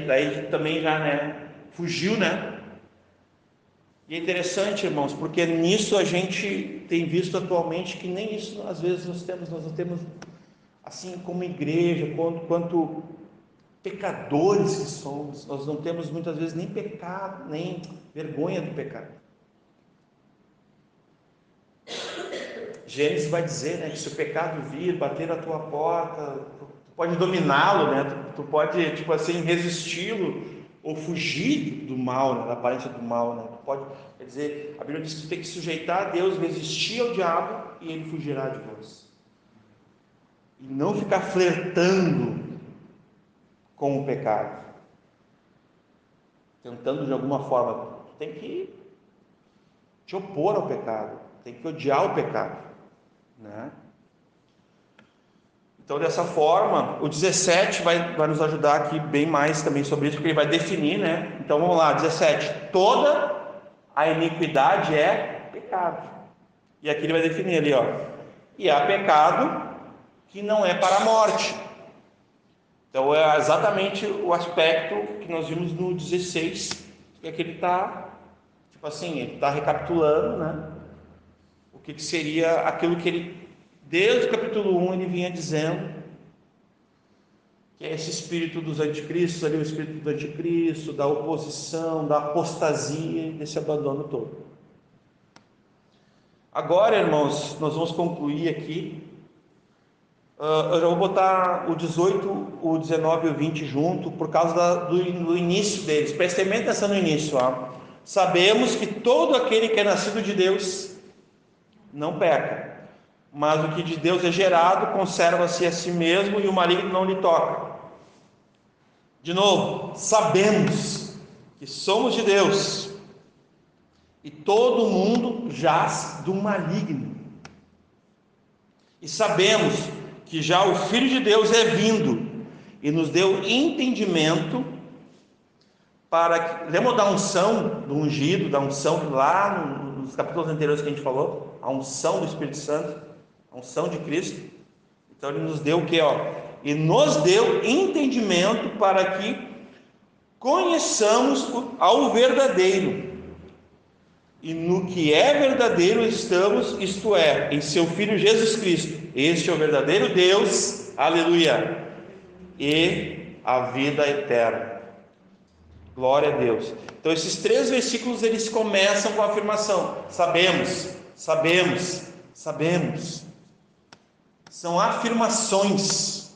daí também já, né, fugiu, né? E é interessante, irmãos, porque nisso a gente tem visto atualmente que nem isso às vezes nós não temos assim como igreja, quanto pecadores que somos, nós não temos muitas vezes nem pecado, nem vergonha do pecado. Gênesis vai dizer, né, que se o pecado vir, bater na tua porta, tu pode dominá-lo, né, tu pode, tipo assim, resisti-lo ou fugir do mal, né, da aparência do mal, né, tu pode, quer dizer, a Bíblia diz que tu tem que sujeitar a Deus, resistir ao diabo e ele fugirá de vós. E não ficar flertando com o pecado, tentando de alguma forma. Tu tem que te opor ao pecado, tem que odiar o pecado, né? Então, dessa forma, o 17 vai nos ajudar aqui bem mais também sobre isso, porque ele vai definir, né? Então vamos lá, 17: toda a iniquidade é pecado. E aqui ele vai definir ali, ó, e há pecado que não é para a morte. Então é exatamente o aspecto que nós vimos no 16, que aqui ele está, tipo assim, ele está recapitulando, né, o que seria aquilo que ele, desde o capítulo 1, ele vinha dizendo, que é esse espírito dos anticristos, ali o espírito do anticristo, da oposição, da apostasia, desse abandono todo. Agora, irmãos, nós vamos concluir aqui. Eu já vou botar o 18, o 19 e o 20 junto, por causa do início deles. Prestem bem atenção no início. Sabemos que todo aquele que é nascido de Deus não peca, mas o que de Deus é gerado conserva-se a si mesmo e o maligno não lhe toca. De novo, sabemos que somos de Deus e todo mundo jaz do maligno. E sabemos que já o Filho de Deus é vindo e nos deu entendimento para que, lembra da unção, do ungido, da unção lá nos capítulos anteriores que a gente falou, a unção do Espírito Santo, a unção de Cristo. Então ele nos deu o que? E nos deu entendimento para que conheçamos ao verdadeiro. e no que é verdadeiro estamos, isto é, em seu Filho Jesus Cristo. Este é o verdadeiro Deus, aleluia, e a vida eterna. Glória a Deus. Então esses 3 versículos eles começam com a afirmação: sabemos, sabemos, sabemos. São afirmações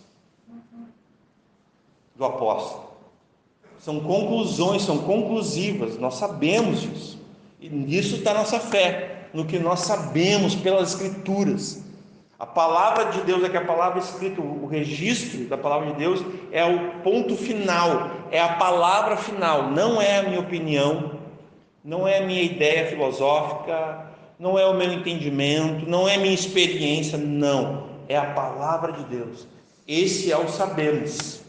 do apóstolo. São conclusões, são conclusivas. Nós sabemos disso. E nisso está a nossa fé, no que nós sabemos pelas Escrituras. A palavra de Deus é que a palavra escrita, o registro da palavra de Deus é o ponto final, é a palavra final, não é a minha opinião, não é a minha ideia filosófica, não é o meu entendimento, não é a minha experiência, não, é a palavra de Deus. Esse é o sabemos,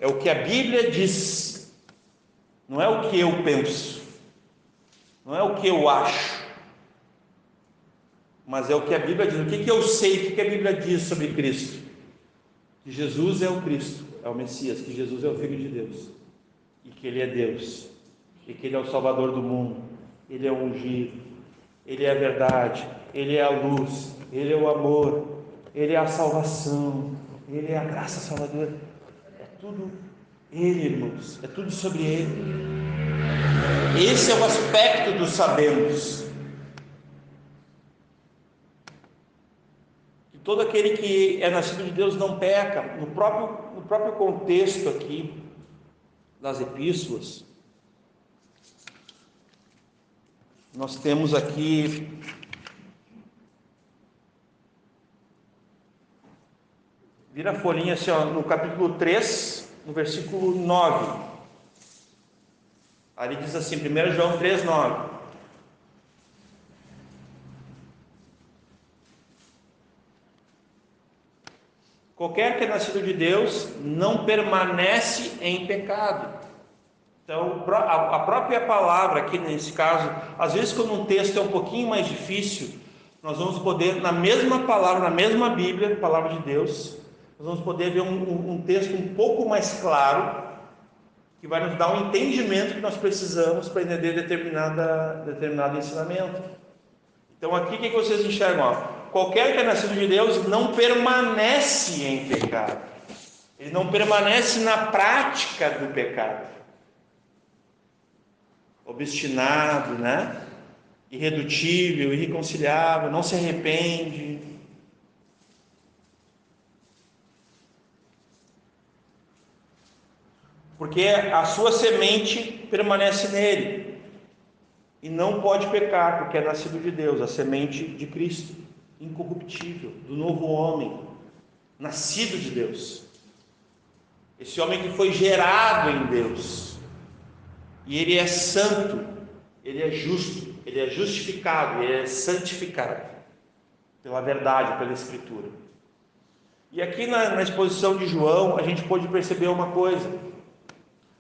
é o que a Bíblia diz, não é o que eu penso, não é o que eu acho, mas é o que a Bíblia diz. O que eu sei, o que a Bíblia diz sobre Cristo? Que Jesus é o Cristo, é o Messias, que Jesus é o Filho de Deus, e que Ele é Deus, e que Ele é o Salvador do mundo, Ele é o ungido, Ele é a verdade, Ele é a luz, Ele é o amor, Ele é a salvação, Ele é a graça salvadora. É tudo Ele, irmãos, é tudo sobre Ele. Esse é o aspecto do sabemos. Que todo aquele que é nascido de Deus não peca. No próprio contexto aqui das epístolas, nós temos aqui vira a folhinha assim, ó, no capítulo 3, no versículo 9. Ali diz assim, 1 João 3, 9. Qualquer que é nascido de Deus não permanece em pecado. Então, a própria palavra aqui nesse caso, às vezes quando um texto é um pouquinho mais difícil, nós vamos poder, na mesma palavra, na mesma Bíblia, palavra de Deus, nós vamos poder ver um texto um pouco mais claro, que vai nos dar um entendimento que nós precisamos para entender determinado ensinamento. Então aqui o que vocês enxergam? Ó? Qualquer que é nascido de Deus não permanece em pecado. Ele não permanece na prática do pecado. Obstinado, né? Irredutível, irreconciliável, não se arrepende. Porque a sua semente permanece nele e não pode pecar, porque é nascido de Deus, a semente de Cristo, incorruptível, do novo homem, nascido de Deus, esse homem que foi gerado em Deus, e ele é santo, ele é justo, ele é justificado, ele é santificado pela verdade, pela Escritura. E aqui na exposição de João a gente pode perceber uma coisa.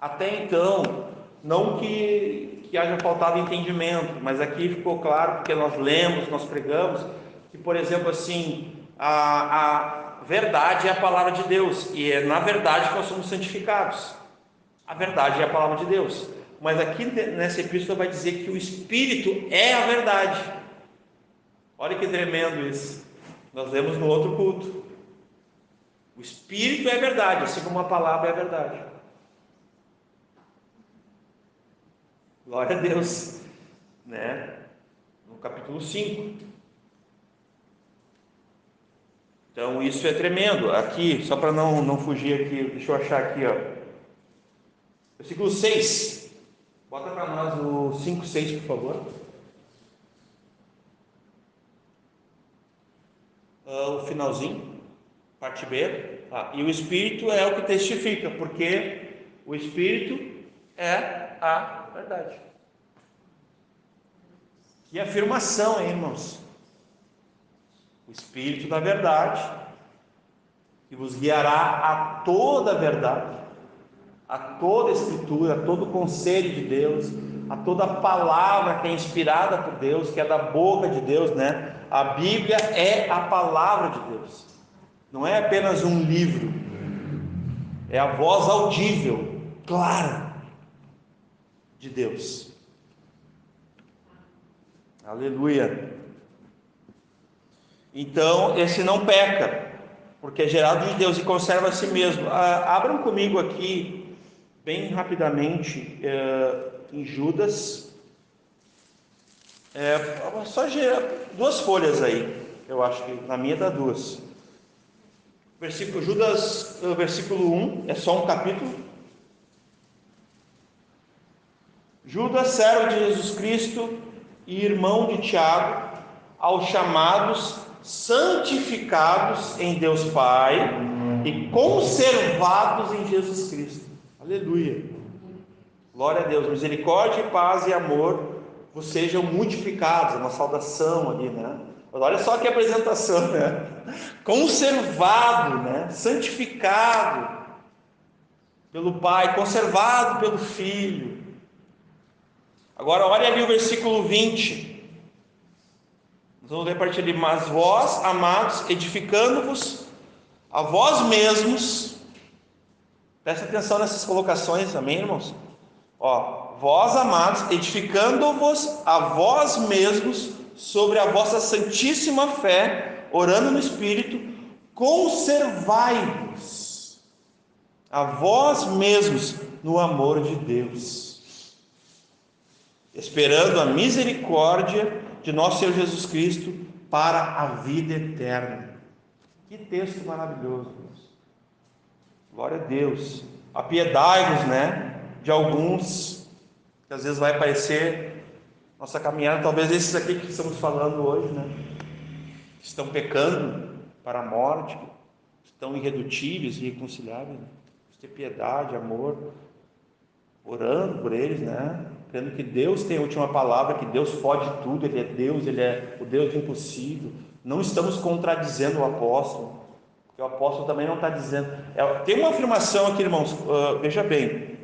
Até então, não que haja faltado entendimento, mas aqui ficou claro, porque nós lemos, nós pregamos, que, por exemplo, assim, a verdade é a palavra de Deus, e é na verdade que nós somos santificados. A verdade é a palavra de Deus. Mas aqui nessa epístola vai dizer que o Espírito é a verdade. Olha que tremendo isso. Nós lemos no outro culto. O Espírito é a verdade, assim como a palavra é a verdade. Glória a Deus, né? No capítulo 5. Então isso é tremendo. Aqui, só para não fugir aqui, deixa eu achar aqui, ó. Versículo 6. Bota para nós o 5, 6, por favor. O finalzinho, parte B. E o Espírito é o que testifica, porque o Espírito é a verdade. Que afirmação, hein, irmãos? O Espírito da verdade, que vos guiará a toda a verdade, a toda a Escritura, a todo o conselho de Deus, a toda a palavra que é inspirada por Deus, que é da boca de Deus, né? A Bíblia é a palavra de Deus, não é apenas um livro, é a voz audível, clara, de Deus. Aleluia. Então, esse não peca, porque é gerado de Deus e conserva a si mesmo. Abram comigo aqui, bem rapidamente, em Judas. Só duas folhas aí, eu acho que na minha dá duas. Judas, versículo 1, é só um capítulo. Judas, servo de Jesus Cristo e irmão de Tiago, aos chamados, santificados em Deus Pai e conservados em Jesus Cristo. Aleluia. Glória a Deus. Misericórdia, paz e amor vos sejam multiplicados. É uma saudação ali, né? Olha só que apresentação, né? Conservado, né? Santificado pelo Pai, conservado pelo Filho. Agora olha ali o versículo 20. Nós vamos ler a partir de: mas vós, amados, edificando-vos a vós mesmos. Presta atenção nessas colocações, amém, irmãos? Vós, amados, edificando-vos a vós mesmos sobre a vossa santíssima fé, orando no Espírito, conservai-vos a vós mesmos no amor de Deus, esperando a misericórdia de nosso Senhor Jesus Cristo para a vida eterna. Que texto maravilhoso, Deus. Glória a Deus. Apiedai-vos, né, de alguns, que às vezes vai parecer nossa caminhada, talvez esses aqui que estamos falando hoje, né, que estão pecando para a morte, estão irredutíveis e irreconciliáveis, né? Ter piedade, amor, orando por eles, né, crendo que Deus tem a última palavra, que Deus pode tudo, Ele é Deus, Ele é o Deus do impossível. Não estamos contradizendo o apóstolo, porque o apóstolo também não está dizendo. Tem uma afirmação aqui, irmãos, veja bem.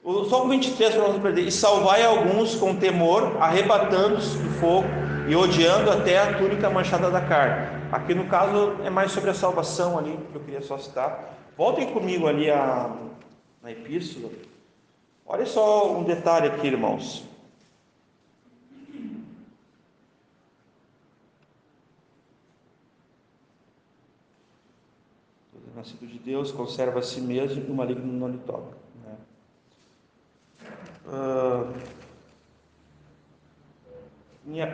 O Salmo 23, para não perder: e salvai alguns com temor, arrebatando-os do fogo e odiando até a túnica manchada da carne. Aqui no caso é mais sobre a salvação ali, que eu queria só citar. Voltem comigo ali na epístola. Olha só um detalhe aqui, irmãos. O nascido de Deus conserva a si mesmo e o maligno não lhe toca, né?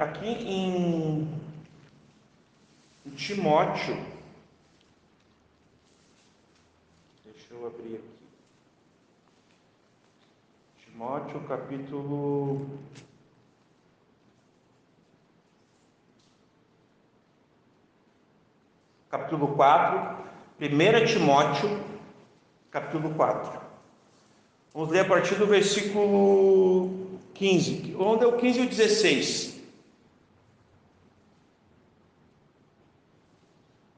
Aqui em Timóteo, deixa eu abrir aqui, Timóteo capítulo 4, 1 Timóteo capítulo 4. Vamos ler a partir do versículo 15, onde é o 15 e o 16.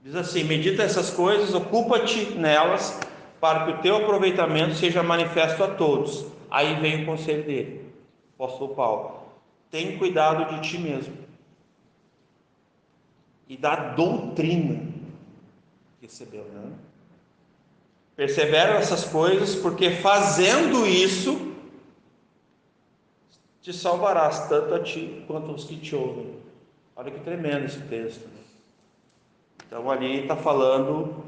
Diz assim: medita essas coisas, ocupa-te nelas, para que o teu aproveitamento seja manifesto a todos. Aí vem o conselho dele, apóstolo Paulo: tem cuidado de ti mesmo e da doutrina que recebeu, né? Persevera nessas coisas, porque fazendo isso te salvarás, tanto a ti quanto aos que te ouvem. Olha que tremendo esse texto. Então ali está falando,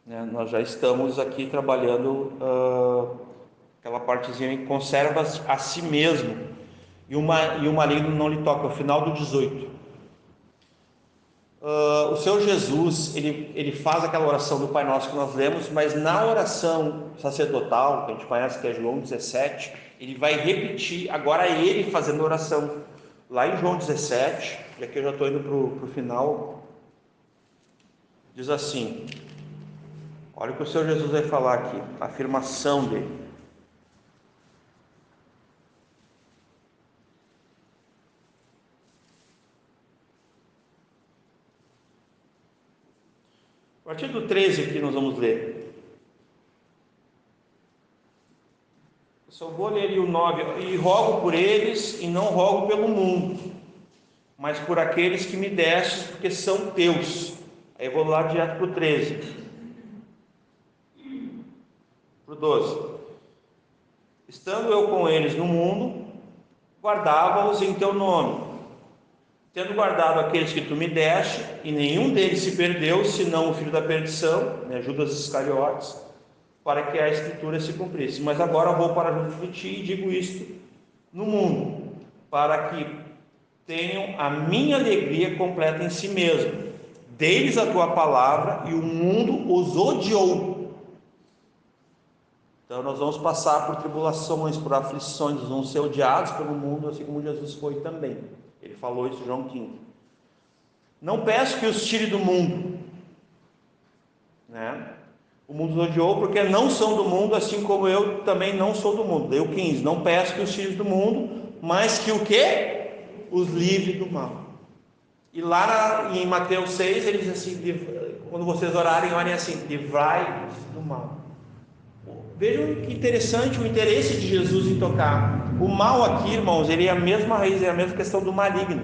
né, nós já estamos aqui trabalhando aquela partezinha que conserva a si mesmo, e o maligno não lhe toca, no final do 18. O Senhor Jesus, ele faz aquela oração do Pai Nosso que nós lemos, mas na oração sacerdotal, que a gente conhece, que é João 17, ele vai repetir, agora ele fazendo a oração, lá em João 17, e aqui eu já estou indo para o final. Diz assim, olha o que o Senhor Jesus vai falar aqui, a afirmação dele. A partir do 13 aqui nós vamos ler. Eu só vou ler ali o 9. E rogo por eles, e não rogo pelo mundo, mas por aqueles que me destes, porque são teus. Aí eu vou lá direto para o 13. Para o 12. Estando eu com eles no mundo, guardava-os em teu nome. Tendo guardado aqueles que tu me deste, e nenhum deles se perdeu, senão o filho da perdição, né, Judas Iscariotes, para que a escritura se cumprisse. Mas agora vou para junto de ti e digo isto no mundo, para que tenham a minha alegria completa em si mesmo. Dei-lhes a tua palavra e o mundo os odiou. Então nós vamos passar por tribulações, por aflições, nós vamos ser odiados pelo mundo, assim como Jesus foi também. Ele falou isso em João 15. Não peço que os tire do mundo, né? O mundo os odiou porque não são do mundo, assim como eu também não sou do mundo. Deu 15. Não peço que os tire do mundo, mas que o quê? Os livre do mal. E lá em Mateus 6, ele diz assim, quando vocês orarem, orem assim, livrai-nos do mal. Vejam que interessante o interesse de Jesus em tocar. O mal aqui, irmãos, ele é a mesma raiz, é a mesma questão do maligno,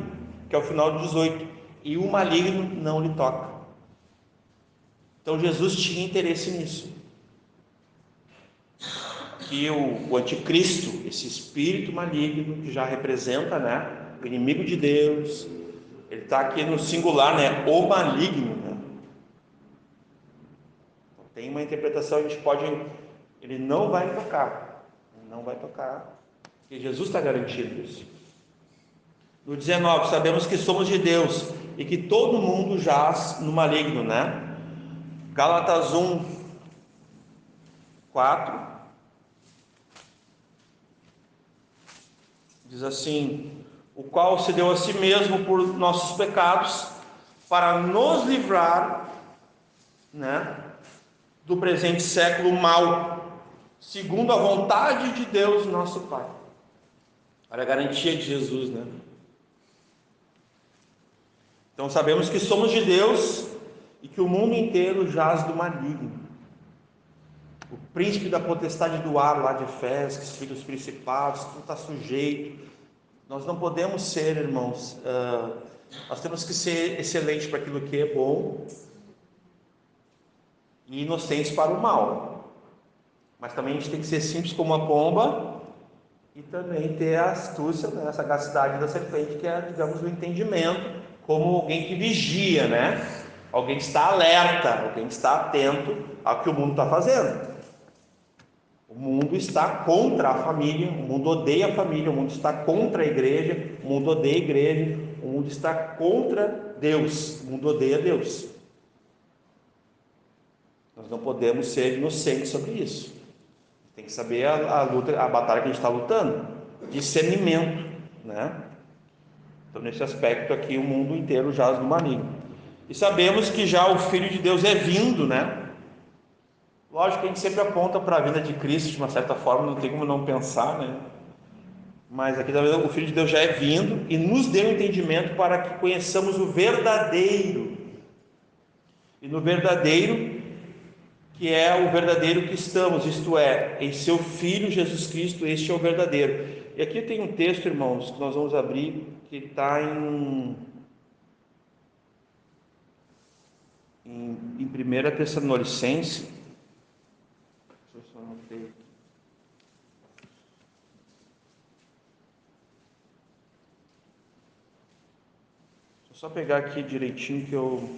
que é o final do 18. E o maligno não lhe toca. Então Jesus tinha interesse nisso. Que o anticristo, esse espírito maligno, que já representa, né, o inimigo de Deus, ele está aqui no singular, né, o maligno, né? Tem uma interpretação, a gente pode... Ele não vai tocar, porque Jesus está garantindo isso. No 19, sabemos que somos de Deus e que todo mundo jaz no maligno, né? Gálatas 1, 4 diz assim: o qual se deu a si mesmo por nossos pecados, para nos livrar, né, do presente século mau, segundo a vontade de Deus nosso Pai. Olha a garantia de Jesus, né? Então sabemos que somos de Deus e que o mundo inteiro jaz do maligno. O príncipe da potestade do ar lá de Efésios, que filhos principados, tudo está sujeito. Nós não podemos ser, irmãos, nós temos que ser excelentes para aquilo que é bom e inocentes para o mal. Mas também a gente tem que ser simples como a pomba e também ter a astúcia, né, a sagacidade da serpente, que é, digamos, o entendimento, como alguém que vigia, né? Alguém que está alerta, alguém que está atento ao que o mundo está fazendo. O mundo está contra a família, o mundo odeia a família, o mundo está contra a igreja, o mundo odeia a igreja, o mundo está contra Deus, o mundo odeia Deus. Nós não podemos ser inocentes sobre isso. Tem que saber a luta, a batalha que a gente está lutando. Discernimento, né? Então, nesse aspecto aqui, o mundo inteiro jaz no maligno. E sabemos que já o Filho de Deus é vindo, né? Lógico que a gente sempre aponta para a vinda de Cristo, de uma certa forma, não tem como não pensar, né? Mas aqui o Filho de Deus já é vindo e nos deu entendimento para que conheçamos o verdadeiro. E no verdadeiro, que é o verdadeiro que estamos, isto é, em seu Filho Jesus Cristo, este é o verdadeiro. E aqui tem um texto, irmãos, que nós vamos abrir, que está em 1 Tessalonicenses. Deixa eu só anotei aqui. Deixa eu só pegar aqui direitinho que eu...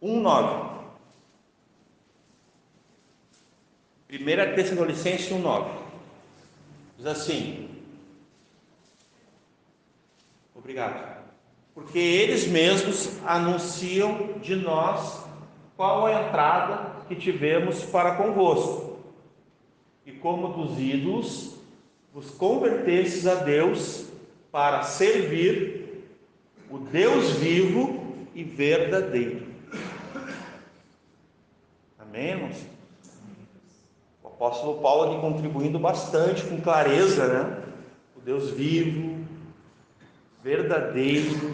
1:9. 1 Tessalonicenses 1:9. Diz assim: obrigado. Porque eles mesmos anunciam de nós qual a entrada que tivemos para convosco, e como dos ídolos vos convertestes a Deus para servir o Deus vivo e verdadeiro. Amém, irmãos? O apóstolo Paulo aqui contribuindo bastante, com clareza, né? O Deus vivo, verdadeiro.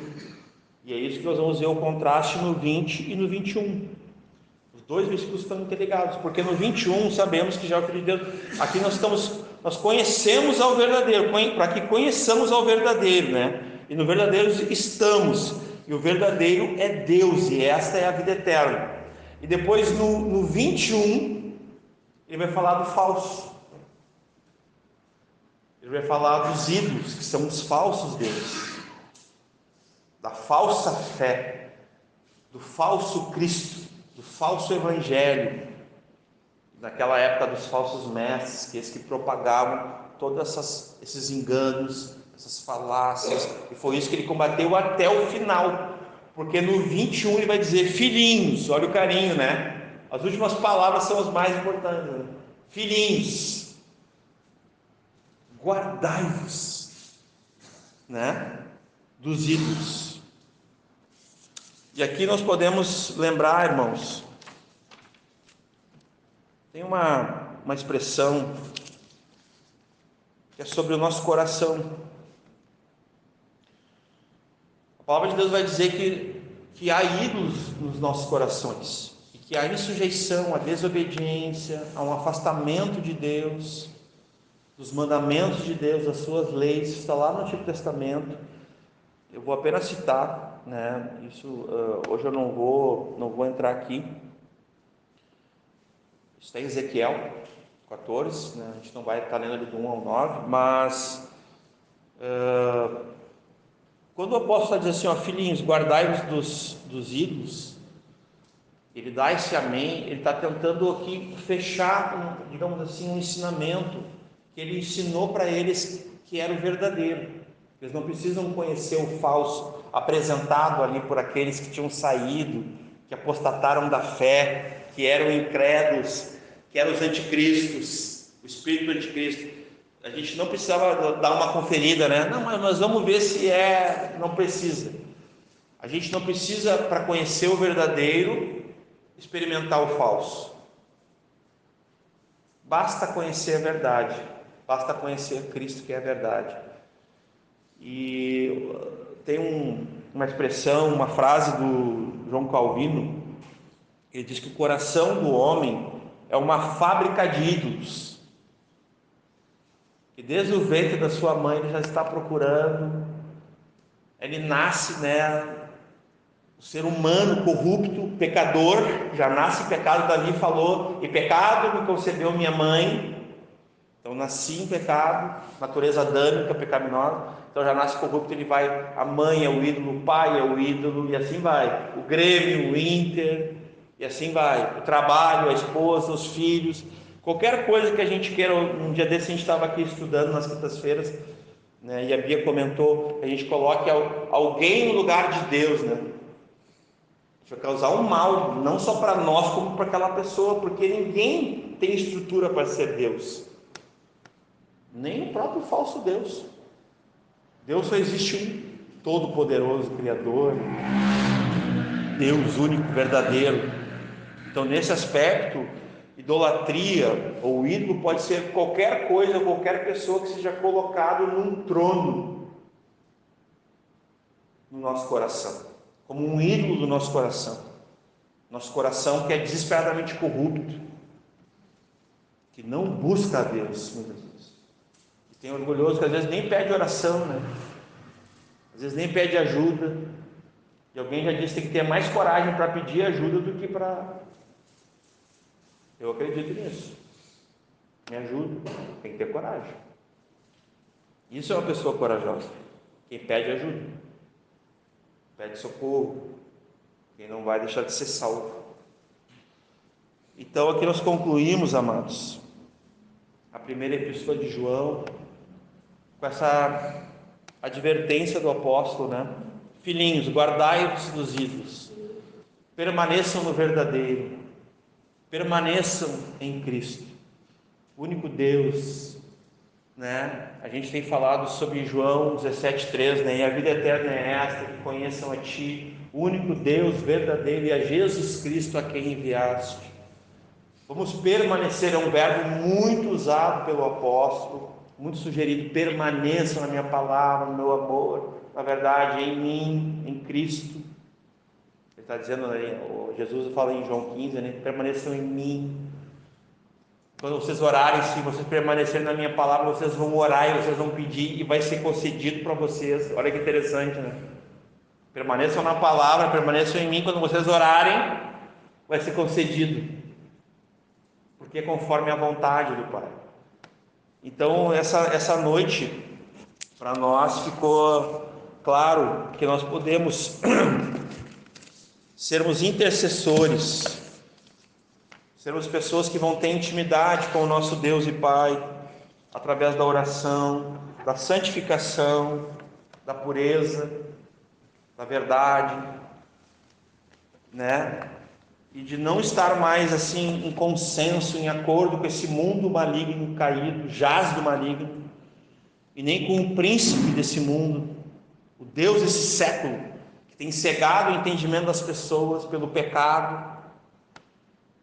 E é isso que nós vamos ver o contraste no 20 e no 21. Os dois versículos estão interligados, porque no 21 sabemos que já é o Filho de Deus. Aqui nós conhecemos ao verdadeiro, para que conheçamos ao verdadeiro, né? E no verdadeiro estamos, e o verdadeiro é Deus, e esta é a vida eterna. E depois no 21, ele vai falar do falso. Ele vai falar dos ídolos, que são os falsos deuses, da falsa fé, do falso Cristo, do falso evangelho, naquela época dos falsos mestres, que eles que propagavam todos esses enganos, essas falácias, e foi isso que ele combateu até o final, porque no 21 ele vai dizer: filhinhos, olha o carinho, né? As últimas palavras são as mais importantes, né? Filhinhos, guardai-vos, né, dos ídolos. E aqui nós podemos lembrar, irmãos, tem uma expressão que é sobre o nosso coração. A palavra de Deus vai dizer que há ídolos nos nossos corações, e que há insujeição, a desobediência, há um afastamento de Deus, dos mandamentos de Deus, das suas leis. Isso está lá no Antigo Testamento. Eu vou apenas citar, né? Isso hoje eu não vou entrar aqui. Isso está em Ezequiel 14, né? A gente não vai estar lendo ali do 1 ao 9, mas quando o apóstolo diz assim, ó, filhinhos, guardai-vos dos ídolos, ele dá esse amém, ele está tentando aqui fechar, digamos assim, um ensinamento que ele ensinou para eles, que era o verdadeiro. Eles não precisam conhecer o falso apresentado ali por aqueles que tinham saído, que apostataram da fé, que eram incrédulos, que eram os anticristos, o espírito do anticristo. A gente não precisava dar uma conferida, né? Não, mas nós vamos ver se é. Não precisa. A gente não precisa, para conhecer o verdadeiro, experimentar o falso. Basta conhecer a verdade, basta conhecer Cristo, que é a verdade. E tem uma expressão, uma frase do João Calvino, ele diz que o coração do homem é uma fábrica de ídolos, e desde o ventre da sua mãe ele já está procurando, ele nasce, né, o ser humano corrupto, pecador, já nasce em pecado. Davi falou: e pecado me concebeu minha mãe. Então nasci em pecado, natureza adâmica, pecaminosa. Então já nasce corrupto, ele vai, a mãe é o ídolo, o pai é o ídolo, e assim vai, o Grêmio, o Inter, e assim vai, o trabalho, a esposa, os filhos, qualquer coisa que a gente queira. Um dia desse a gente estava aqui estudando nas quintas-feiras, né, e a Bia comentou que a gente coloque alguém no lugar de Deus, né? Vai causar um mal, não só para nós, como para aquela pessoa, porque ninguém tem estrutura para ser Deus, nem o próprio falso Deus. Deus só existe um, todo-poderoso, Criador, Deus único, verdadeiro. Então, nesse aspecto, idolatria ou ídolo pode ser qualquer coisa, qualquer pessoa que seja colocado num trono no nosso coração, como um ídolo do nosso coração. Nosso coração que é desesperadamente corrupto, que não busca a Deus muitas vezes, e tem orgulhoso que às vezes nem pede oração, né? Às vezes nem pede ajuda. E alguém já disse que tem que ter mais coragem para pedir ajuda do que para... Eu acredito nisso. Me ajuda, tem que ter coragem. Isso é uma pessoa corajosa, quem pede ajuda, pede socorro, quem não vai deixar de ser salvo. Então aqui nós concluímos, amados, a primeira epístola de João com essa advertência do apóstolo, né? Filhinhos, guardai-vos dos ídolos, permaneçam no verdadeiro, permaneçam em Cristo, o único Deus, né? A gente tem falado sobre João 17,3, né? E a vida eterna é esta, que conheçam a Ti, o único Deus verdadeiro, e a Jesus Cristo a quem enviaste. Vamos permanecer, é um verbo muito usado pelo apóstolo, muito sugerido: permaneçam na minha palavra, no meu amor, na verdade, em mim, em Cristo. Ele está dizendo, né? Jesus fala em João 15, né? Permaneçam em mim. Quando vocês orarem, se vocês permanecerem na minha palavra, vocês vão orar e vocês vão pedir e vai ser concedido para vocês. Olha que interessante, né? Permaneçam na palavra, permaneçam em mim. Quando vocês orarem, vai ser concedido. porque é conforme a vontade do Pai. Então, essa noite, para nós ficou claro que nós podemos sermos intercessores, sermos pessoas que vão ter intimidade com o nosso Deus e Pai, através da oração, da santificação, da pureza, da verdade, né? E de não estar mais assim em consenso, em acordo com esse mundo maligno caído, jaz do maligno, e nem com o príncipe desse mundo, o Deus desse século, que tem cegado o entendimento das pessoas pelo pecado.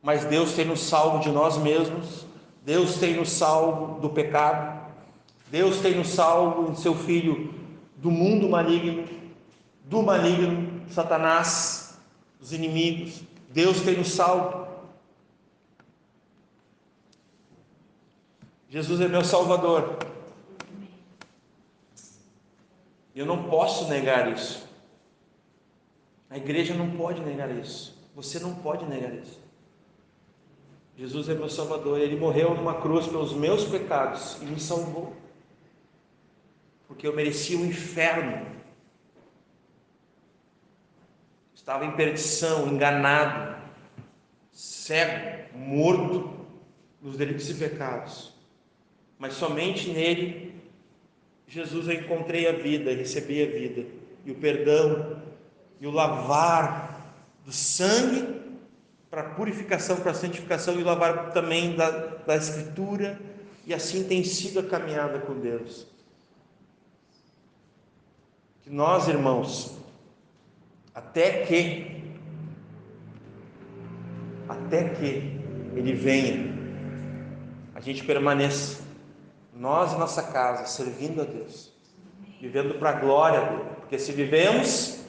Mas Deus tem nos salvo de nós mesmos, Deus tem nos salvo do pecado, Deus tem nos salvo em seu Filho do mundo maligno, do maligno, Satanás, dos inimigos. Deus tem nos salvo. Jesus é meu Salvador. Eu não posso negar isso. A igreja não pode negar isso. Você não pode negar isso. Jesus é meu Salvador. Ele morreu numa cruz pelos meus pecados e me salvou, porque eu merecia o inferno. Estava em perdição, enganado, cego, morto nos delitos e pecados. Mas somente nele, Jesus, eu encontrei a vida, recebi a vida, e o perdão, e o lavar do sangue para a purificação, para a santificação, e o lavar também da Escritura, e assim tem sido a caminhada com Deus. Que nós, irmãos, até que Ele venha, a gente permaneça, nós e nossa casa, servindo a Deus, vivendo para a glória dele, porque se vivemos,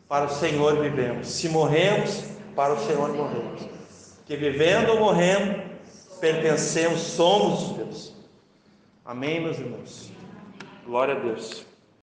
para o Senhor vivemos, se morremos, para o Senhor morremos, que vivendo ou morrendo, pertencemos, somos de Deus. Amém, meus irmãos? Glória a Deus.